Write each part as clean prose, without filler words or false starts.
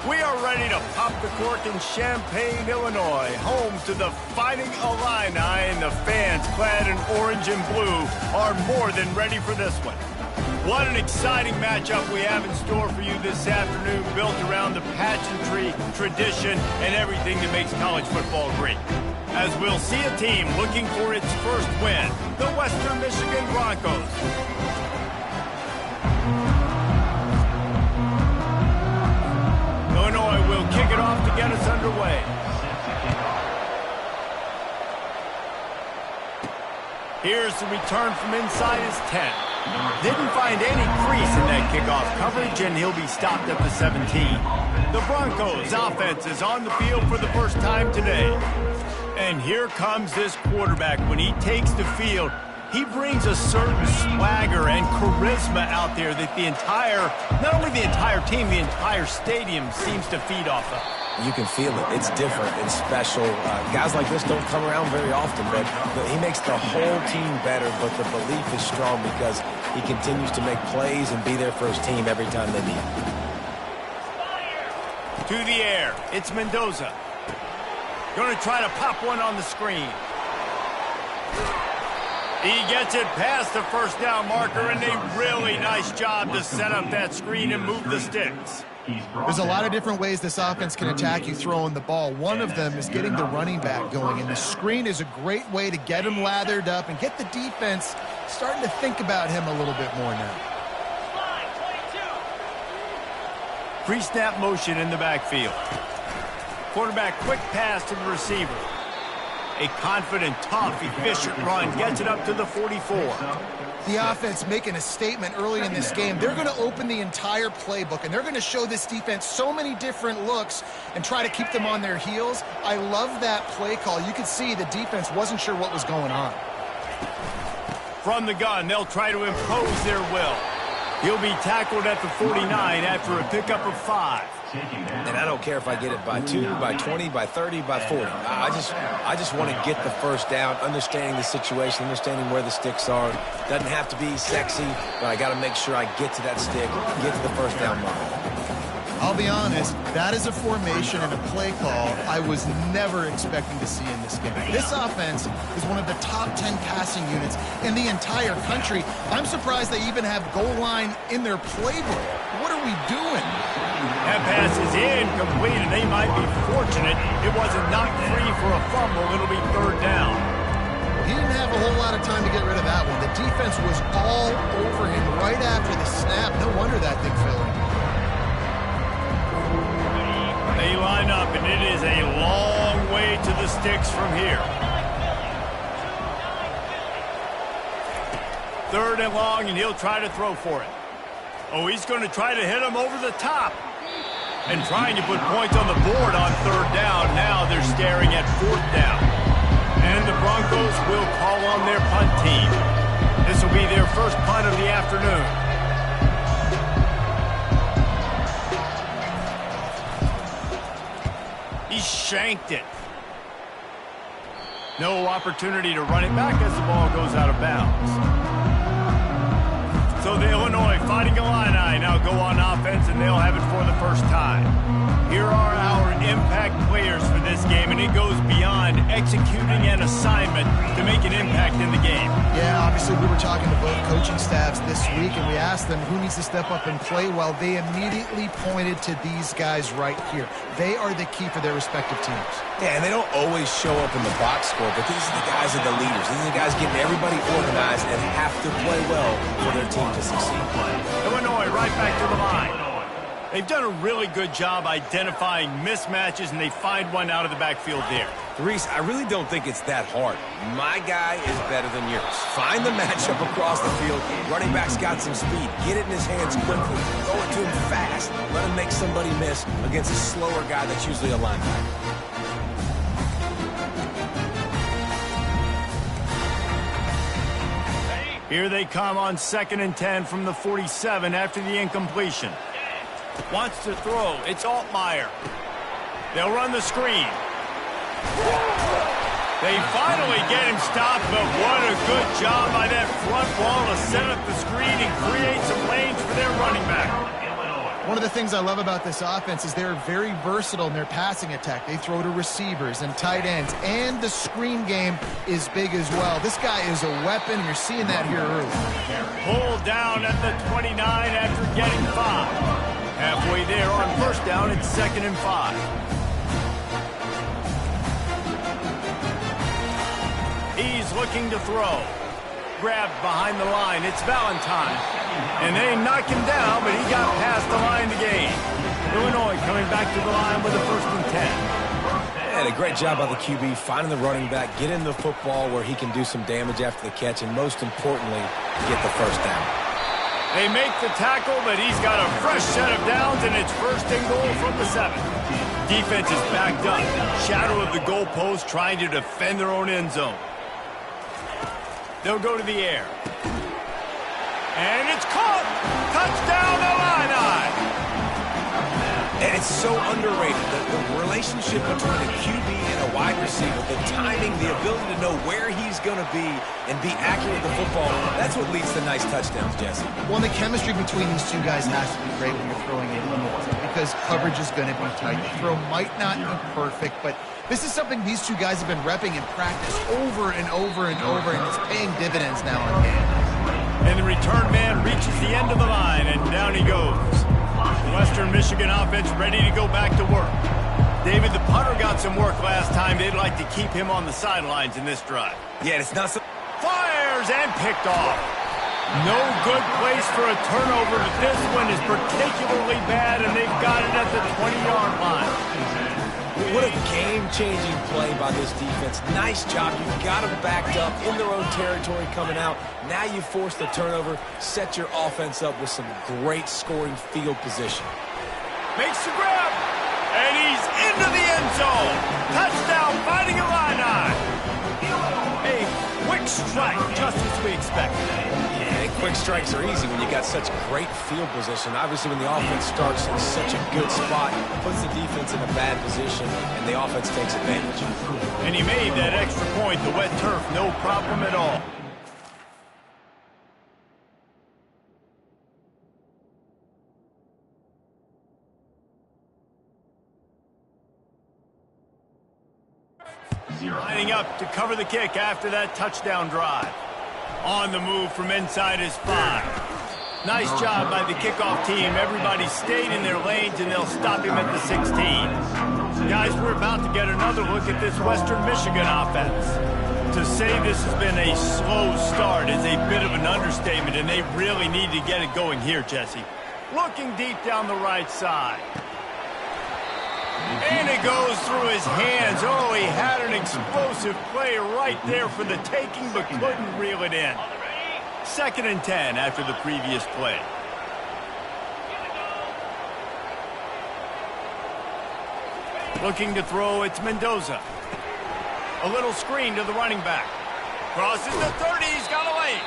We are ready to pop the cork in Champaign, Illinois, home to the Fighting Illini, and the fans clad in orange and blue are more than ready for this one. What an exciting matchup we have in store for you this afternoon, built around the pageantry, tradition, and everything that makes college football great. As we'll see a team looking for its first win, the Western Michigan Broncos. Illinois will kick it off to get us underway. Here's the return from inside his 10. Didn't find any crease in that kickoff coverage, and he'll be stopped at the 17. The Broncos offense is on the field for the first time today. And here comes this quarterback. When he takes the field, he brings a certain swagger and charisma out there that not only the entire team, the entire stadium seems to feed off of. You can feel it. It's different. It's special. Guys like this don't come around very often, but he makes the whole team better, but the belief is strong because he continues to make plays and be there for his team every time they need him. To the air, it's Mendoza. Going to try to pop one on the screen. He gets it past the first down marker, and a really nice job to set up that screen and move the sticks. There's a lot of different ways this offense can attack you throwing the ball. One of them is getting the running back going, and the screen is a great way to get him lathered up and get the defense starting to think about him a little bit more now. Pre-snap motion in the backfield. Quarterback quick pass to the receiver. A confident, tough, efficient run gets it up to the 44. The offense making a statement early in this game. They're going to open the entire playbook, and they're going to show this defense so many different looks and try to keep them on their heels. I love that play call. You could see the defense wasn't sure what was going on. From the gun, they'll try to impose their will. He'll be tackled at the 49 after a pickup of 5. And I don't care if I get it by 2, by 20, by 30, by 40. I just want to get the first down, understanding the situation, understanding where the sticks are. Doesn't have to be sexy, but I got to make sure I get to that stick, get to the first down line. I'll be honest, that is a formation and a play call I was never expecting to see in this game. This offense is one of the top 10 passing units in the entire country. I'm surprised they even have goal line in their playbook. What are we doing? That pass is incomplete, and they might be fortunate it wasn't knocked free for a fumble. It'll be third down. He didn't have a whole lot of time to get rid of that one. The defense was all over him right after the snap. No wonder that thing fell in. They line up, and it is a long way to the sticks from here. Third and long, and he'll try to throw for it. Oh, he's going to try to hit him over the top. And trying to put points on the board on third down. Now they're staring at fourth down. And the Broncos will call on their punt team. This will be their first punt of the afternoon. He shanked it. No opportunity to run it back as the ball goes out of bounds. So the Illinois Fighting Illini now go on offense, and they'll have it for the first time. Here are our impact players for this game, and it goes beyond executing an assignment to make an impact in the game. Yeah, obviously we were talking to both coaching staffs this week, and we asked them who needs to step up and play well. They immediately pointed to these guys right here. They are the key for their respective teams. Yeah, and they don't always show up in the box score, but these are the guys that are the leaders. These are the guys getting everybody organized and have to play well for their team to succeed. Illinois right back to the line. They've done a really good job identifying mismatches, and they find one out of the backfield there. Reese, I really don't think it's that hard. My guy is better than yours. Find the matchup across the field. Running back's got some speed. Get it in his hands quickly. Throw it to him fast. Let him make somebody miss against a slower guy that's usually a linebacker. Here they come on 2nd and 10 from the 47 after the incompletion. Wants to throw. It's Altmaier. They'll run the screen. They finally get him stopped, but what a good job by that front wall to set up the screen and create some lanes for their running back. One of the things I love about this offense is they're very versatile in their passing attack. They throw to receivers and tight ends, and the screen game is big as well. This guy is a weapon. You're seeing that here early. Pulled down at the 29 after getting 5. Halfway there on first down, it's 2nd and 5. He's looking to throw. Grabbed behind the line. It's Valentine. And they knock him down, but he got past the line to gain. Illinois coming back to the line with a 1st and 10. And a great job by the QB finding the running back, getting the football where he can do some damage after the catch, and most importantly, get the first down. They make the tackle, but he's got a fresh set of downs, and it's 1st and goal from the 7. Defense is backed up. Shadow of the goalpost trying to defend their own end zone. They'll go to the air. And it's caught! Touchdown, Illini! And it's so underrated, the relationship between a QB and a wide receiver, the timing, the ability to know where he's going to be and be accurate with the football, that's what leads to nice touchdowns, Jesse. Well, the chemistry between these two guys has to be great when you're throwing it because coverage is going to be tight. The throw might not be perfect, but this is something these two guys have been repping in practice over and over and over, and it's paying dividends now and again. And the return man reaches the end of the line, and down he goes. The Western Michigan offense ready to go back to work. David, the punter got some work last time. They'd like to keep him on the sidelines in this drive. Yeah, it's not so... Fires and picked off. No good place for a turnover, but this one is particularly bad, and they've got it at the 20-yard line. What a game-changing play by this defense. Nice job. You've got them backed up in their own territory coming out. Now you force the turnover, set your offense up with some great scoring field position. Makes the grab, and he's into the end zone. Touchdown, Fighting Illini. A quick strike, just as we expected. Yeah, quick strikes are easy when you got such great field position. Obviously, when the offense starts in such a good spot, puts the defense in a bad position, and the offense takes advantage. And he made that extra point, the wet turf, no problem at all. Lining up to cover the kick after that touchdown drive. On the move from inside his 5. Nice job by the kickoff team. Everybody stayed in their lanes, and they'll stop him at the 16. Guys, we're about to get another look at this Western Michigan offense. To say this has been a slow start is a bit of an understatement, and they really need to get it going here, Jesse. Looking deep down the right side. And it goes through his hands. Oh, he had an explosive play right there for the taking, but couldn't reel it in. 2nd and 10 after the previous play. Looking to throw, it's Mendoza. A little screen to the running back. Crosses the 30, he's got a lane.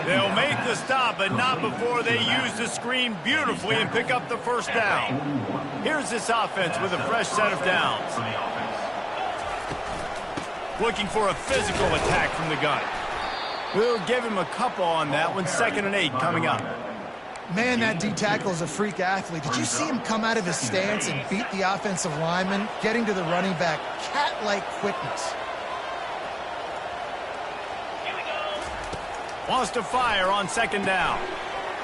They'll make the stop, but not before they use the screen beautifully and pick up the first down. Here's this offense with a fresh set of downs. Looking for a physical attack from the gun. We'll give him a couple on that one. 2nd and 8 coming up. Man, that D-tackle is a freak athlete. Did you see him come out of his stance and beat the offensive lineman, getting to the running back? Cat-like quickness. Wants to fire on 2nd down.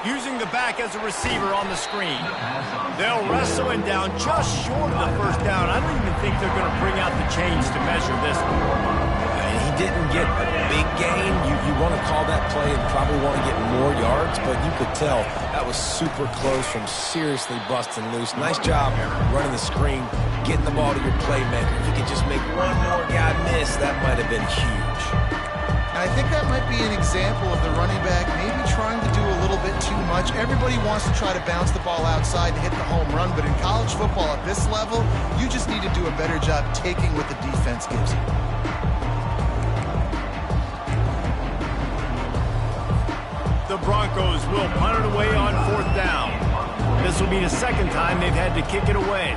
Using the back as a receiver on the screen. They'll wrestle him down just short of the first down. I don't even think they're going to bring out the chains to measure this one. He didn't get a big gain. You want to call that play and probably want to get more yards, but you could tell that was super close from seriously busting loose. Nice job running the screen, getting the ball to your playmaker. If you could just make one more guy miss, that might have been huge. And I think that might be an example of the running back maybe trying to do a little bit too much. Everybody wants to try to bounce the ball outside and hit the home run, but in college football at this level, you just need to do a better job taking what the defense gives you. The Broncos will punt it away on 4th down. This will be the 2nd time they've had to kick it away.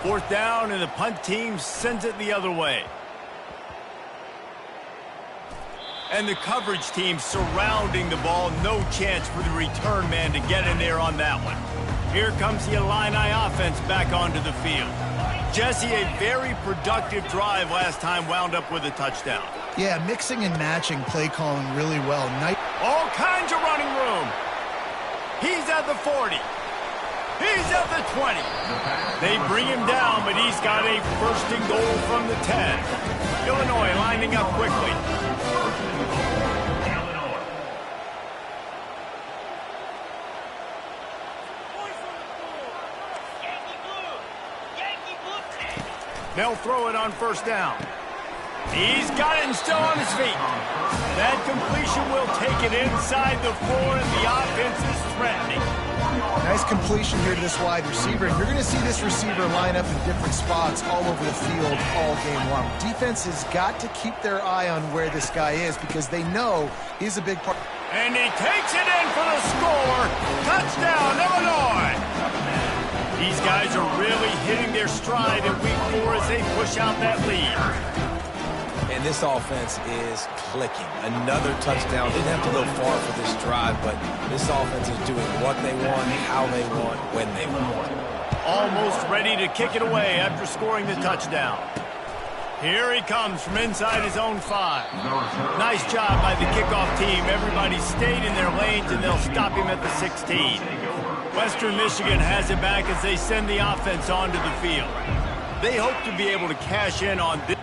Fourth down, and the punt team sends it the other way. And the coverage team surrounding the ball. No chance for the return man to get in there on that one. Here comes the Illini offense back onto the field. Jesse, a very productive drive last time wound up with a touchdown. Yeah, mixing and matching play calling really well. All kinds of running room. He's at the 40. He's at the 20. They bring him down, but he's got a first and goal from the 10. Illinois lining up quickly. They'll throw it on first down. He's got it and still on his feet. That completion will take it inside the 4, and the offense is threatening. Nice completion here to this wide receiver. And you're going to see this receiver line up in different spots all over the field all game long. Defense has got to keep their eye on where this guy is because they know he's a big part. And he takes it in for the score. Touchdown, Illinois. These guys are really hitting their stride in week 4 as they push out that lead. And this offense is clicking. Another touchdown. Didn't have to go far for this drive, but this offense is doing what they want, how they want, when they want. Almost ready to kick it away after scoring the touchdown. Here he comes from inside his own 5. Nice job by the kickoff team. Everybody stayed in their lanes, and they'll stop him at the 16. Western Michigan has it back as they send the offense onto the field. They hope to be able to cash in on this.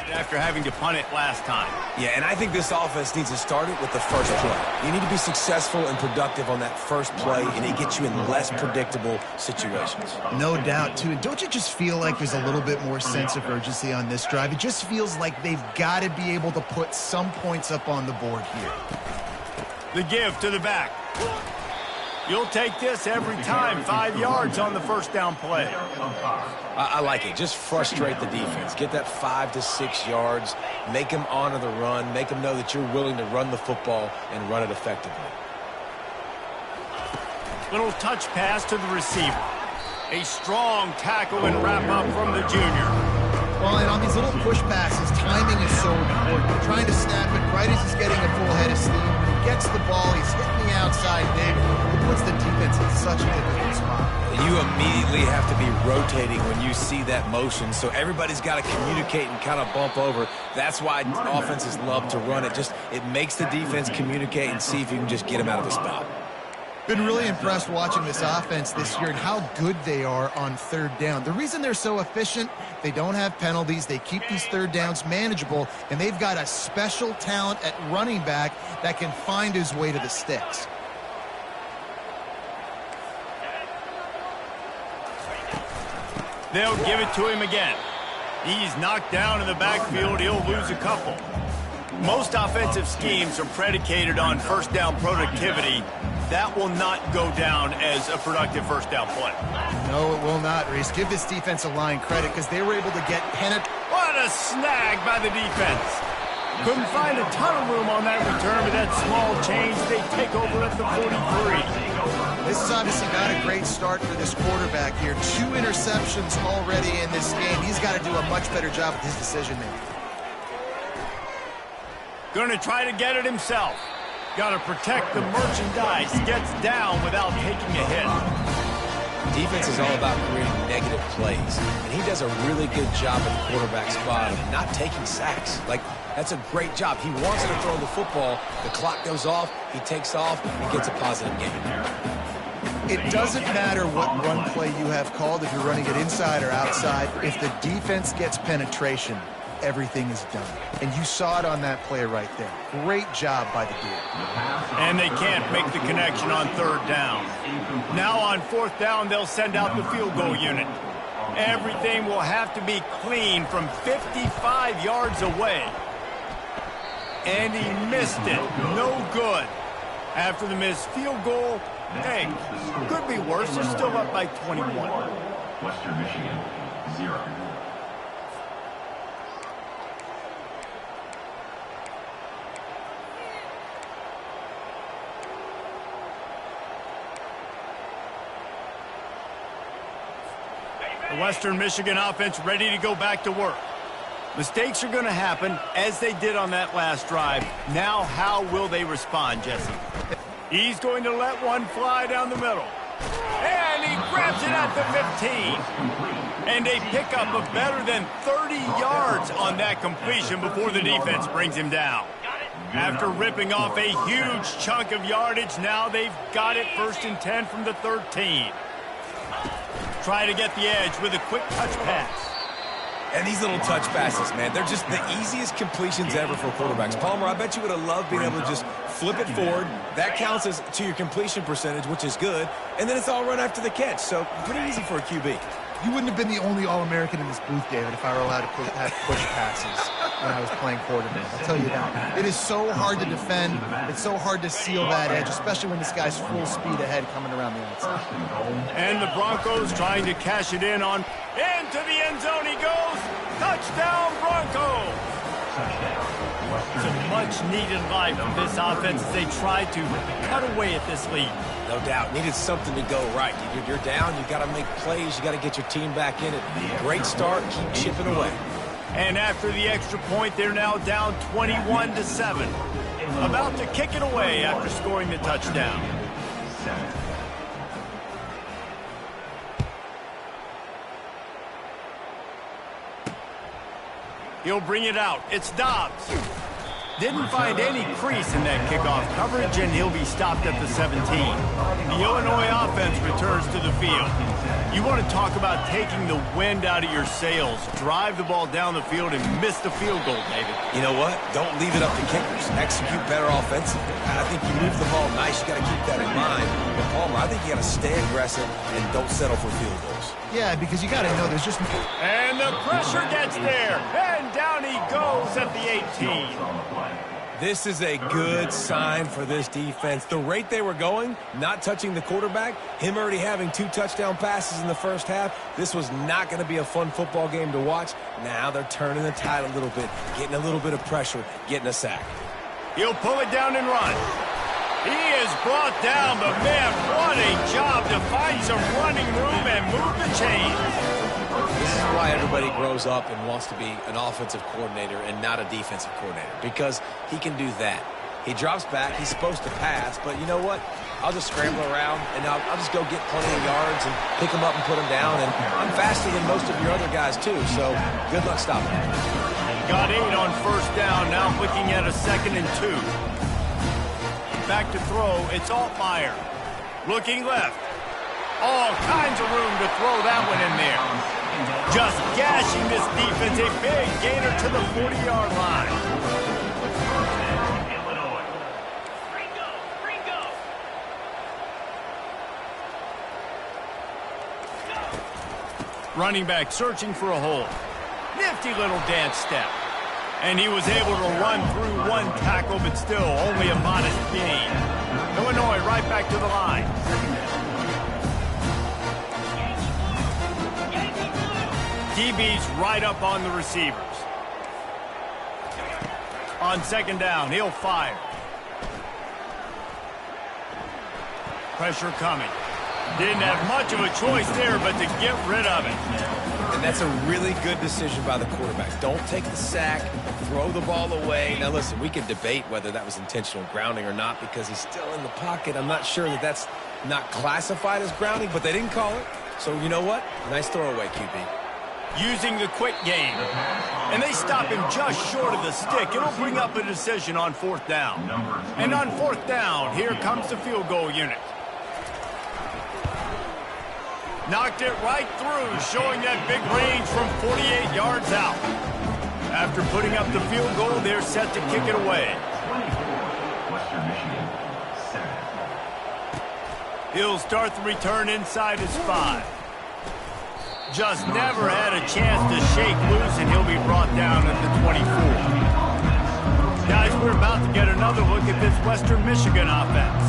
After having to punt it last time. Yeah, and I think this offense needs to start it with the first play. You need to be successful and productive on that first play, and it gets you in less predictable situations. No doubt, too. And don't you just feel like there's a little bit more sense of urgency on this drive? It just feels like they've got to be able to put some points up on the board here. The give to the back. You'll take this every time. 5 yards on the first down play. I like it. Just frustrate the defense. Get that 5 to 6 yards. Make them honor the run. Make them know that you're willing to run the football and run it effectively. Little touch pass to the receiver. A strong tackle and wrap up from the junior. Well, and on these little push passes, timing is so important. You're trying to snap it right as he's getting a full head of steam. When he gets the ball, he's hitting the outside big. It puts the defense in such a difficult spot. You immediately have to be rotating when you see that motion, so everybody's got to communicate and kind of bump over. That's why offenses love to run it. It makes the defense communicate and see if you can just get them out of the spot. Been really impressed watching this offense this year and how good they are on third down. The reason they're so efficient, they don't have penalties, they keep these third downs manageable, and they've got a special talent at running back that can find his way to the sticks. They'll give it to him again. He's knocked down in the backfield. He'll lose a couple. Most offensive schemes are predicated on first down productivity. That will not go down as a productive first down play. No, it will not, Reese. Give this defensive line credit because they were able to get What a snag by the defense. Couldn't find a ton of room on that return, but that small change, they take over at the 43. This is obviously not a great start for this quarterback here. 2 interceptions already in this game. He's got to do a much better job with his decision-making. Going to try to get it himself. Got to protect the merchandise. Gets down without taking a hit. Defense is all about creating negative plays, and he does a really good job at the quarterback spot of not taking sacks. That's a great job. He wants to throw the football. The clock goes off. He takes off and gets a positive gain. It doesn't matter what run play you have called, if you're running it inside or outside. If the defense gets penetration, everything is done. And you saw it on that play right there. Great job by the dude. And they can't make the connection on third down. Now on fourth down, they'll send out the field goal unit. Everything will have to be clean from 55 yards away. And he missed it. No good. After the missed field goal, hey, could be worse. They're still up by 21. Western Michigan, 0. Western Michigan offense ready to go back to work. Mistakes are going to happen, as they did on that last drive. Now, how will they respond, Jesse? He's going to let one fly down the middle. And he grabs it at the 15. And a pickup of better than 30 yards on that completion before the defense brings him down. After ripping off a huge chunk of yardage, now they've got it 1st and 10 from the 13. Try to get the edge with a quick touch pass. And these little touch passes, man, they're just the easiest completions ever for quarterbacks. Palmer, I bet you would have loved being able to just flip it forward. That counts as to your completion percentage, which is good. And then it's all run after the catch. So pretty easy for a QB. You wouldn't have been the only All-American in this booth, David, if I were allowed to have push passes when I was playing quarterback. I'll tell you that. It is so hard to defend. It's so hard to seal that edge, especially when this guy's full speed ahead coming around the outside. And the Broncos trying to cash it in on. Into the end zone he goes. Touchdown, Broncos. Some much-needed life from this offense as they try to cut away at this lead. No doubt. Needed something to go right. You're down. You got to make plays. You got to get your team back in it. Great start. Keep chipping away. And after the extra point, they're now down 21-7. About to kick it away after scoring the touchdown. He'll bring it out. It's Dobbs. Didn't find any crease in that kickoff coverage, and he'll be stopped at the 17. The Illinois offense returns to the field. You want to talk about taking the wind out of your sails. Drive the ball down the field and miss the field goal, David. You know what? Don't leave it up to kickers. Execute better offensively. I think you move the ball nice. You got to keep that in mind. But Palmer, I think you got to stay aggressive and don't settle for field goals. Yeah, because you got to know there's just... And the pressure gets there. And down he goes at the 18. This is a good sign for this defense. The rate they were going, not touching the quarterback, him already having 2 touchdown passes in the first half, this was not going to be a fun football game to watch. Now they're turning the tide a little bit, getting a little bit of pressure, getting a sack. He'll pull it down and run. He is brought down, but man, what a job to find some running room and move the chains. This is why everybody grows up and wants to be an offensive coordinator and not a defensive coordinator, because he can do that. He drops back. He's supposed to pass, but you know what? I'll just scramble around, and I'll just go get plenty of yards and pick them up and put them down, and I'm faster than most of your other guys, too, so good luck stopping him. Got 8 on first down, now looking at a 2nd and 2. Back to throw, it's Altmaier. Looking left. All kinds of room to throw that one in there. Just gashing this defense, a big gainer to the 40-yard line. Running back searching for a hole. Nifty little dance step. And he was able to run through 1 tackle, but still only a modest gain. Illinois right back to the line. DB's right up on the receivers. On 2nd down, he'll fire. Pressure coming. Didn't have much of a choice there, but to get rid of it. And that's a really good decision by the quarterback. Don't take the sack, throw the ball away. Now, listen, we can debate whether that was intentional grounding or not because he's still in the pocket. I'm not sure that that's not classified as grounding, but they didn't call it. So, you know what? Nice throwaway, QB. Using the quick game. And they stop him just short of the stick. It'll bring up a decision on 4th down. And on 4th down, here comes the field goal unit. Knocked it right through, showing that big range from 48 yards out. After putting up the field goal, they're set to kick it away. He'll start the return inside his 5. Just never had a chance to shake loose, and he'll be brought down at the 24. Guys, we're about to get another look at this Western Michigan offense.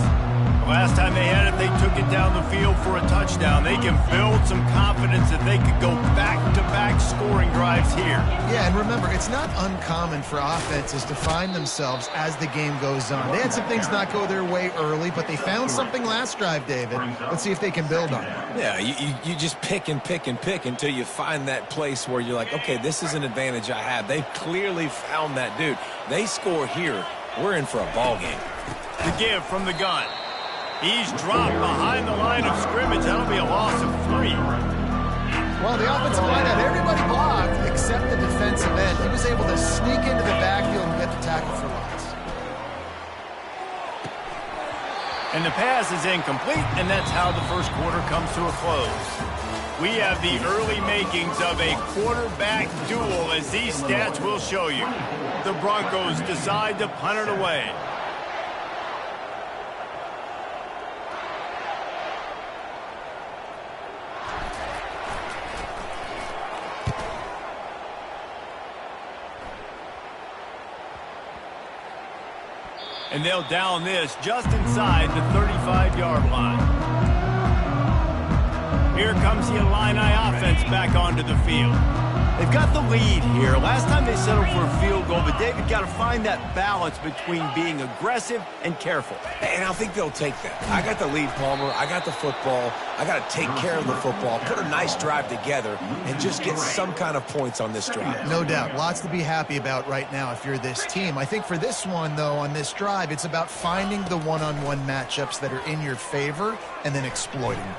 Last time they had it, they took it down the field for a touchdown. They can build some confidence that they could go back-to-back scoring drives here. Yeah, and remember, it's not uncommon for offenses to find themselves as the game goes on. They had some things not go their way early, but they found something last drive, David. Let's see if they can build on it. Yeah, you just pick and pick and pick until you find that place where you're like, okay, this is an advantage I have. They've clearly found that dude. They score here, we're in for a ball game. The give from the gun. He's dropped behind the line of scrimmage. That'll be a loss of 3. Well, the offensive line had everybody blocked except the defensive end. He was able to sneak into the backfield and get the tackle for loss. And the pass is incomplete, and that's how the first quarter comes to a close. We have the early makings of a quarterback duel, as these stats will show you. The Broncos decide to punt it away. And they'll down this just inside the 35-yard line. Here comes the Illini offense back onto the field. They've got the lead here. Last time they settled for a field goal, but David got to find that balance between being aggressive and careful. And I think they'll take that. I got the lead, Palmer. I got the football. I got to take care of the football, put a nice drive together, and just get some kind of points on this drive. No doubt. Lots to be happy about right now if you're this team. I think for this one, though, on this drive, it's about finding the one-on-one matchups that are in your favor and then exploiting them.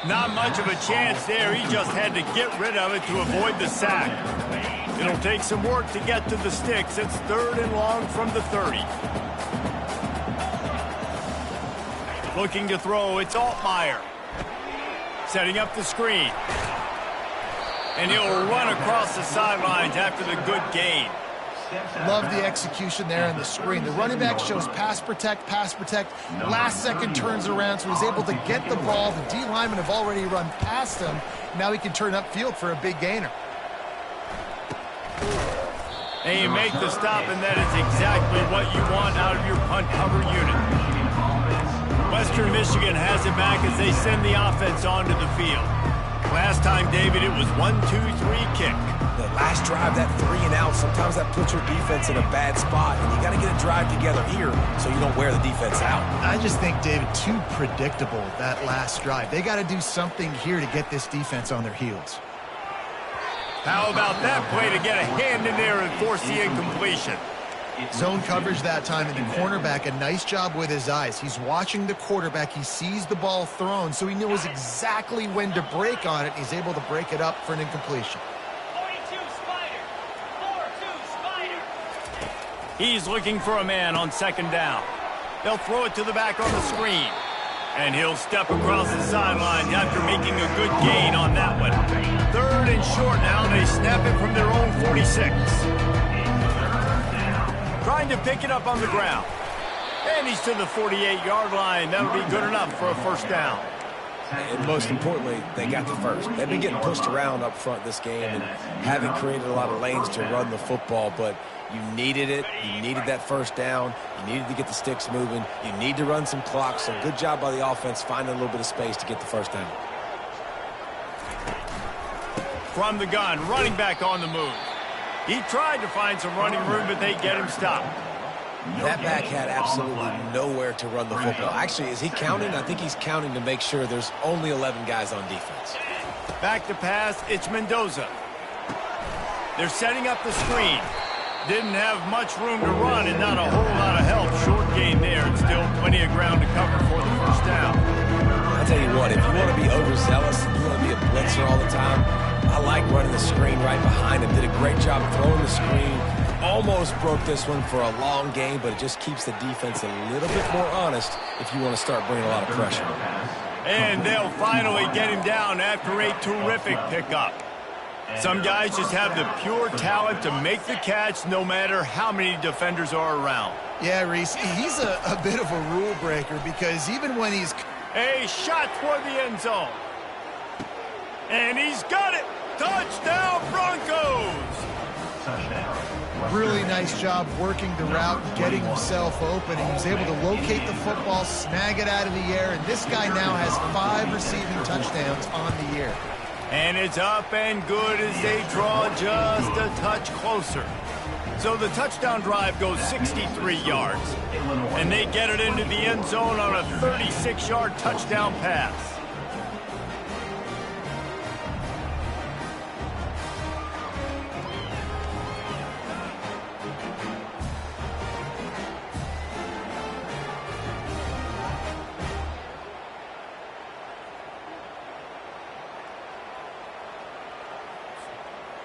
Not much of a chance there. He just had to get rid of it to avoid the sack. It'll take some work to get to the sticks. It's 3rd and long from the 30. Looking to throw, it's Altmaier. Setting up the screen. And he'll run across the sidelines after the good gain. Love the execution there on the screen. The running back shows pass protect, last second turns around, so he's able to get the ball. The D linemen have already run past him. Now he can turn upfield for a big gainer. And you make the stop, and that is exactly what you want out of your punt cover unit. Western Michigan has it back as they send the offense onto the field. Last time, David, it was 1-2-3 kick. The last drive, that 3 and out, sometimes that puts your defense in a bad spot, and you got to get a drive together here so you don't wear the defense out. I just think, David, too predictable, that last drive. They got to do something here to get this defense on their heels. How about that play to get a hand in there and force the incompletion? Zone coverage that time, and the cornerback, a nice job with his eyes. He's watching the quarterback. He sees the ball thrown, so he knows exactly when to break on it. He's able to break it up for an incompletion. He's looking for a man on 2nd down. They'll throw it to the back on the screen. And he'll step across the sideline after making a good gain on that one. 3rd and short now. They snap it from their own 46. Trying to pick it up on the ground. And he's to the 48-yard line. That'll be good enough for a 1st down. And most importantly, they got the first. They've been getting pushed around up front this game and haven't created a lot of lanes to run the football, but you needed it. You needed that 1st down. You needed to get the sticks moving. You need to run some clock, so good job by the offense finding a little bit of space to get the 1st down. From the gun, running back on the move. He tried to find some running room, but they get him stopped. That back had absolutely nowhere to run the football. Actually, is he counting? I think he's counting to make sure there's only 11 guys on defense. Back to pass, it's Mendoza. They're setting up the screen. Didn't have much room to run and not a whole lot of help. Short gain there, and still plenty of ground to cover for the 1st down. I tell you what, if you want to be overzealous and you want to be a blitzer all the time, I like running the screen right behind him. Did a great job throwing the screen. Almost broke this one for a long game, but it just keeps the defense a little bit more honest if you want to start bringing a lot of pressure. And they'll finally get him down after a terrific pickup. Some guys just have the pure talent to make the catch no matter how many defenders are around. Yeah, Reese, he's a bit of a rule breaker because even when he's... A shot toward the end zone. And he's got it. Touchdown, Broncos. Really nice job working the route and getting himself open. He was able to locate the football, snag it out of the air, and this guy now has 5 receiving touchdowns on the year. And it's up and good as they draw just a touch closer. So the touchdown drive goes 63 yards. And they get it into the end zone on a 36-yard touchdown pass.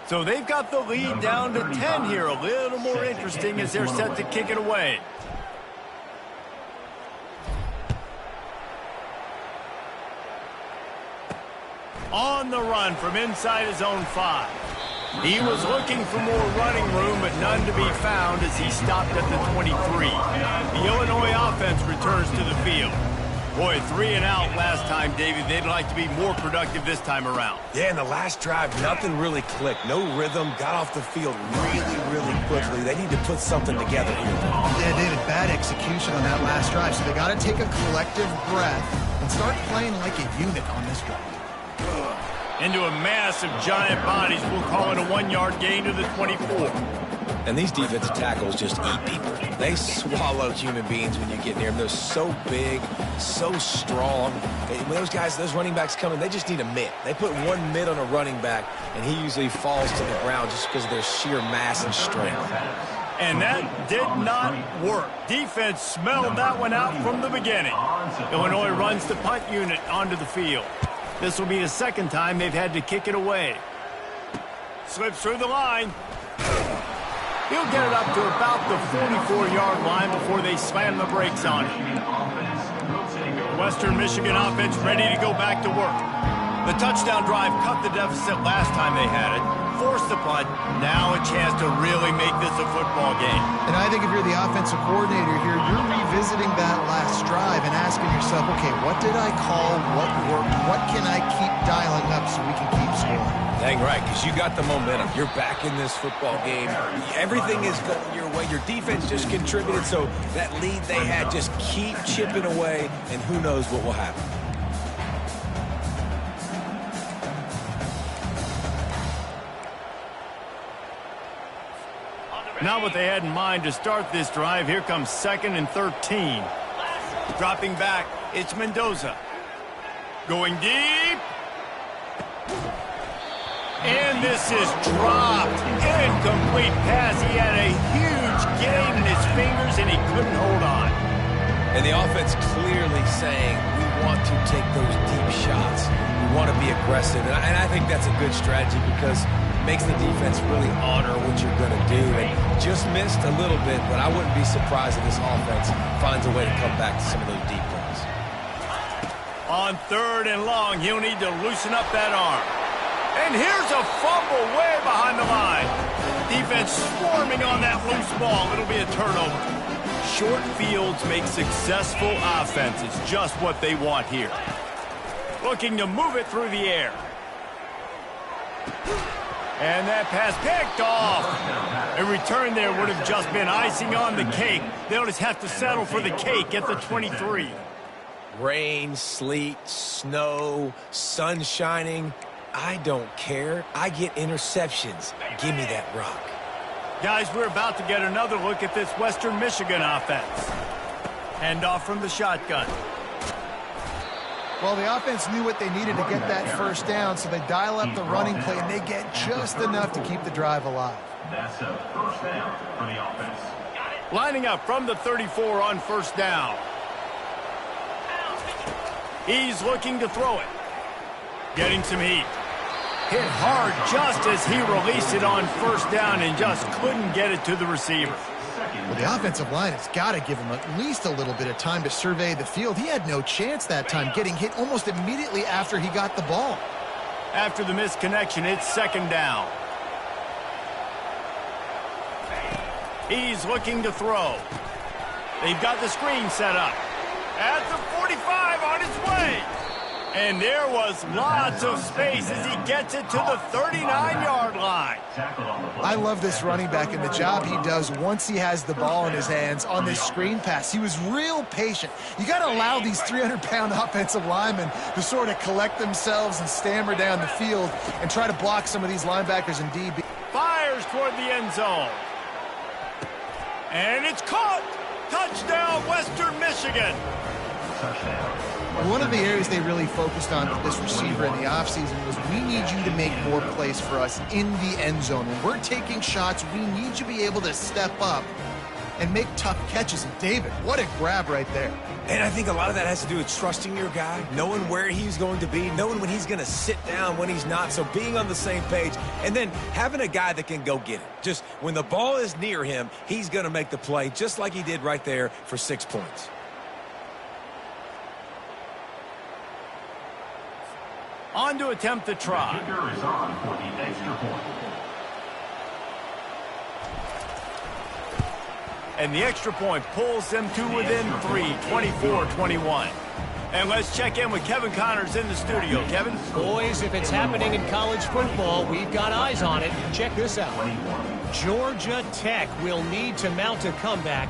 So they've got the lead down to 10 here. A little more interesting as they're set to kick it away. On the run from inside his own 5. He was looking for more running room, but none to be found as he stopped at the 23. The Illinois offense returns to the field. Boy, 3 and out last time, David. They'd like to be more productive this time around. Yeah, in the last drive, nothing really clicked. No rhythm, got off the field really quickly. They need to put something together here. Yeah, David, bad execution on that last drive, so they got to take a collective breath and start playing like a unit on this drive. Into a mass of giant bodies. We'll call it a 1-yard gain to the 24. And these defensive tackles just eat people. They swallow human beings when you get near them. They're so big, so strong. When those guys, those running backs come in, they just need a mitt. They put one mitt on a running back, and he usually falls to the ground just because of their sheer mass and strength. And that did not work. Defense smelled that one out from the beginning. Illinois runs the punt unit onto the field. This will be the second time they've had to kick it away. Slips through the line. He'll get it up to about the 44-yard line before they slam the brakes on it. Western Michigan offense ready to go back to work. The touchdown drive cut the deficit last time they had it. Forced the punt. Now a chance to really make this a football game. And I think if you're the offensive coordinator here, you're revisiting that last drive and asking yourself, okay, what did I call? What worked? What can I keep dialing up so we can keep scoring? Dang right, because you got the momentum. You're back in this football game. Everything is going your way. Your defense just contributed, so that lead they had, just keep chipping away, and who knows what will happen. Not what they had in mind to start this drive. Here comes 2nd and 13. Dropping back, it's Mendoza. Going deep. And this is dropped. Incomplete pass. He had a huge gain in his fingers, and he couldn't hold on. And the offense clearly saying, we want to take those deep shots. We want to be aggressive. And I think that's a good strategy because it makes the defense really honor what you're going to do. And just missed a little bit, but I wouldn't be surprised if this offense finds a way to come back to some of those deep balls. On 3rd and long, he'll need to loosen up that arm. And here's a fumble way behind the line. Defense swarming on that loose ball. It'll be a turnover. Short fields make successful offenses just what they want here. Looking to move it through the air. And that pass picked off. A return there would have just been icing on the cake. They'll just have to settle for the cake at the 23. Rain, sleet, snow, sun shining. I don't care. I get interceptions. Give me that rock. Guys, we're about to get another look at this Western Michigan offense. Handoff from the shotgun. Well, the offense knew what they needed to get that first down, so they dial up the running play, and they get just enough to keep the drive alive. That's a first down for the offense. Lining up from the 34 on first down. He's looking to throw it. Getting some heat. Hit hard just as he released it on first down and just couldn't get it to the receiver. Well, the offensive line has got to give him at least a little bit of time to survey the field. He had no chance that time, getting hit almost immediately after he got the ball. After the missed connection, it's 2nd down. He's looking to throw. They've got the screen set up. At the 45 on his way. And there was lots of space as he gets it to the 39-yard line. I love this running back and the job he does once he has the ball in his hands on this screen pass. He was real patient. You got to allow these 300-pound offensive linemen to sort of collect themselves and stammer down the field and try to block some of these linebackers in DB. Fires toward the end zone. And it's caught. Touchdown, Western Michigan. One of the areas they really focused on with this receiver in the offseason was we need you to make more plays for us in the end zone. When we're taking shots, we need you to be able to step up and make tough catches. And David, what a grab right there. And I think a lot of that has to do with trusting your guy, knowing where he's going to be, knowing when he's going to sit down, when he's not. So being on the same page, and then having a guy that can go get it. Just when the ball is near him, he's going to make the play, just like he did right there for 6 points. On to attempt the try. The kicker is on for the extra point. And the extra point pulls them to within 3, 24-21. And let's check in with Kevin Connors in the studio. Kevin? Boys, if it's happening in college football, we've got eyes on it. Check this out. Georgia Tech will need to mount a comeback.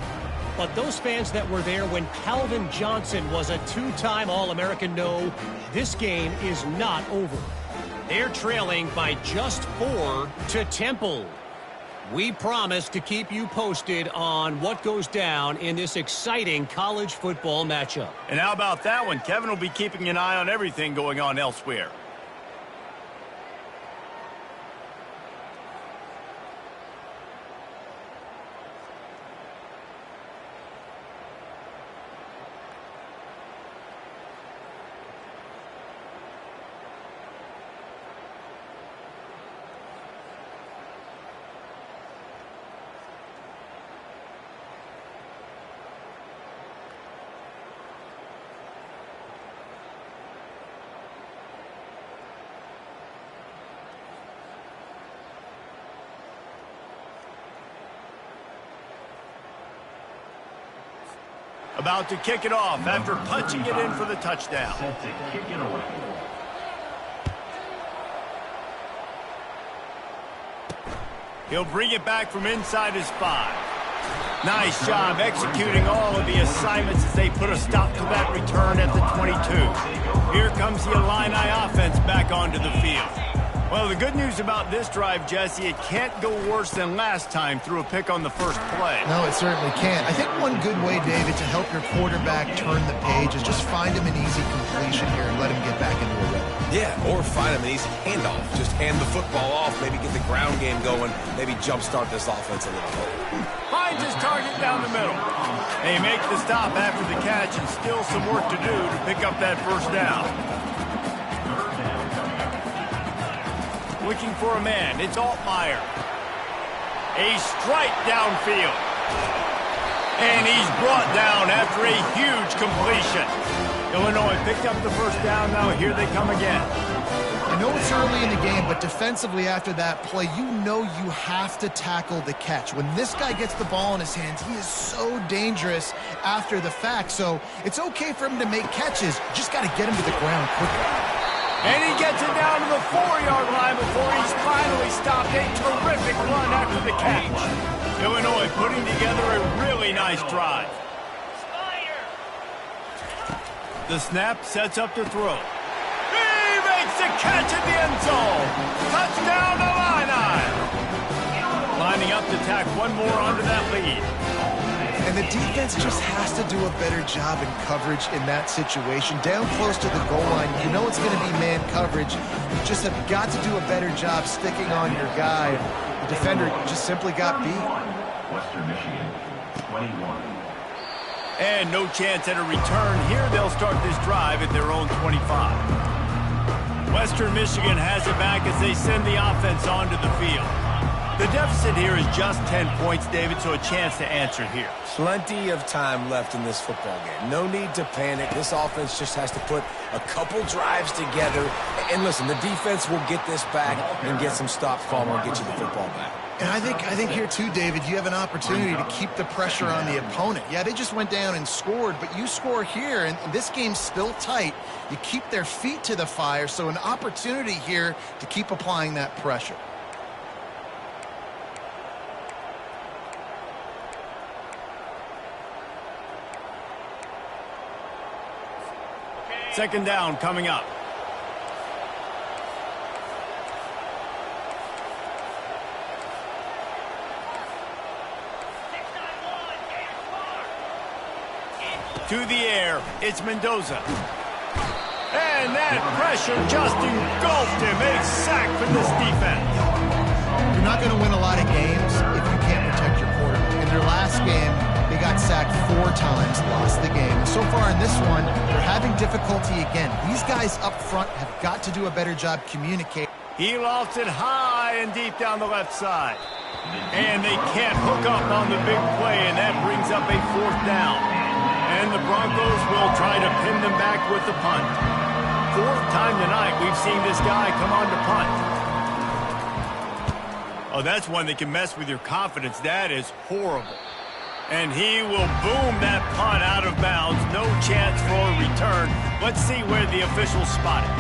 But those fans that were there when Calvin Johnson was a two-time All-American know this game is not over. They're trailing by just 4 to Temple. We promise to keep you posted on what goes down in this exciting college football matchup. And how about that one? Kevin will be keeping an eye on everything going on elsewhere. About to kick it off after punching it in for the touchdown. Set to kick it away. He'll bring it back from inside his 5. Nice job executing all of the assignments as they put a stop to that return at the 22. Here comes the Illini offense back onto the field. Well, the good news about this drive, Jesse, it can't go worse than last time through a pick on the first play. No, it certainly can't. I think one good way, David, to help your quarterback turn the page is just find him an easy completion here and let him get back into a rhythm. Yeah, or find him an easy handoff. Just hand the football off, maybe get the ground game going, maybe jumpstart this offense a little bit. Finds his target down the middle. They make the stop after the catch and still some work to do to pick up that first down. Looking for a man, it's Altmaier. A strike downfield. And he's brought down after a huge completion. Illinois picked up the first down, now here they come again. I know it's early in the game, but defensively after that play, you know you have to tackle the catch. When this guy gets the ball in his hands, he is so dangerous after the fact. So it's okay for him to make catches. You just got to get him to the ground quickly. And he gets it down to the 4-yard line before he's finally stopped. A terrific run after the catch. Illinois putting together a really nice drive. The snap sets up the throw. He makes the catch at the end zone. Touchdown, Illini. Lining up to tack one more onto that lead. And the defense just has to do a better job in coverage in that situation. Down close to the goal line, you know it's going to be man coverage. You just have got to do a better job sticking on your guy. The defender just simply got beat. Western Michigan, 21. And no chance at a return here. They'll start this drive at their own 25. Western Michigan has it back as they send the offense onto the field. The deficit here is just 10 points, David, so a chance to answer here. Plenty of time left in this football game. No need to panic. This offense just has to put a couple drives together. And listen, the defense will get this back and get some stops following and get you the football back. And I think here too, David, you have an opportunity to keep the pressure on the opponent. Yeah, they just went down and scored, but you score here, and this game's still tight. You keep their feet to the fire, so an opportunity here to keep applying that pressure. Second down coming up. To the air, it's Mendoza. And that pressure just engulfed him. A sack from this defense. You're not going to win a lot of games if you can't protect your quarterback. In their last game, they got sacked 4 times, lost the game. And so far in this one, they're having difficulty again. These guys up front have got to do a better job communicating. He lofts it high and deep down the left side. And they can't hook up on the big play, and that brings up a 4th down. And the Broncos will try to pin them back with the punt. 4th time tonight we've seen this guy come on to punt. Oh, that's one that can mess with your confidence. That is horrible. And he will boom that punt out of bounds. No chance for a return. Let's see where the officials spot it.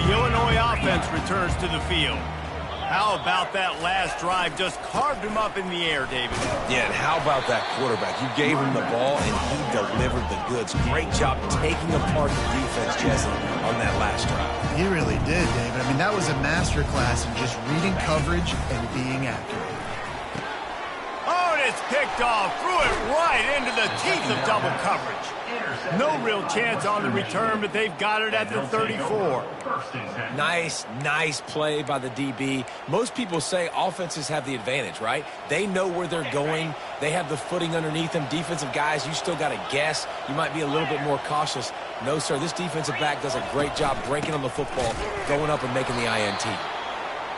The Illinois offense returns to the field. How about that last drive? Just carved him up in the air, David. Yeah, and how about that quarterback? You gave him the ball, and he delivered the goods. Great job taking apart the defense, Jesse, on that last drive. He really did, David. I mean, that was a masterclass in just reading coverage and being accurate. Oh, and it's picked off. Threw it right into the teeth of double coverage. No real chance on the return, but they've got it at the 34. Nice play by the DB. Most people say offenses have the advantage, right? They know where they're going. They have the footing underneath them. Defensive guys, you still got to guess. You might be a little bit more cautious. No, sir, this defensive back does a great job breaking on the football, going up and making the INT.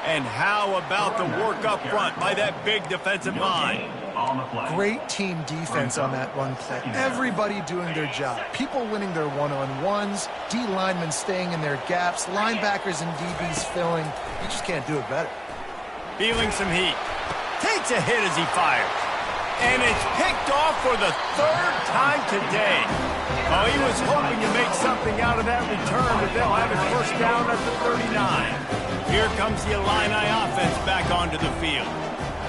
And how about the work up front by that big defensive line? Great team defense on that run play. Everybody doing their job. People winning their one-on-ones, D linemen staying in their gaps, linebackers and DBs filling. You just can't do it better. Feeling some heat. Takes a hit as he fires. And it's picked off for the 3rd time today. Oh, he was hoping to make something out of that return, but they'll have it first down at the 39. Here comes the Illini offense back onto the field.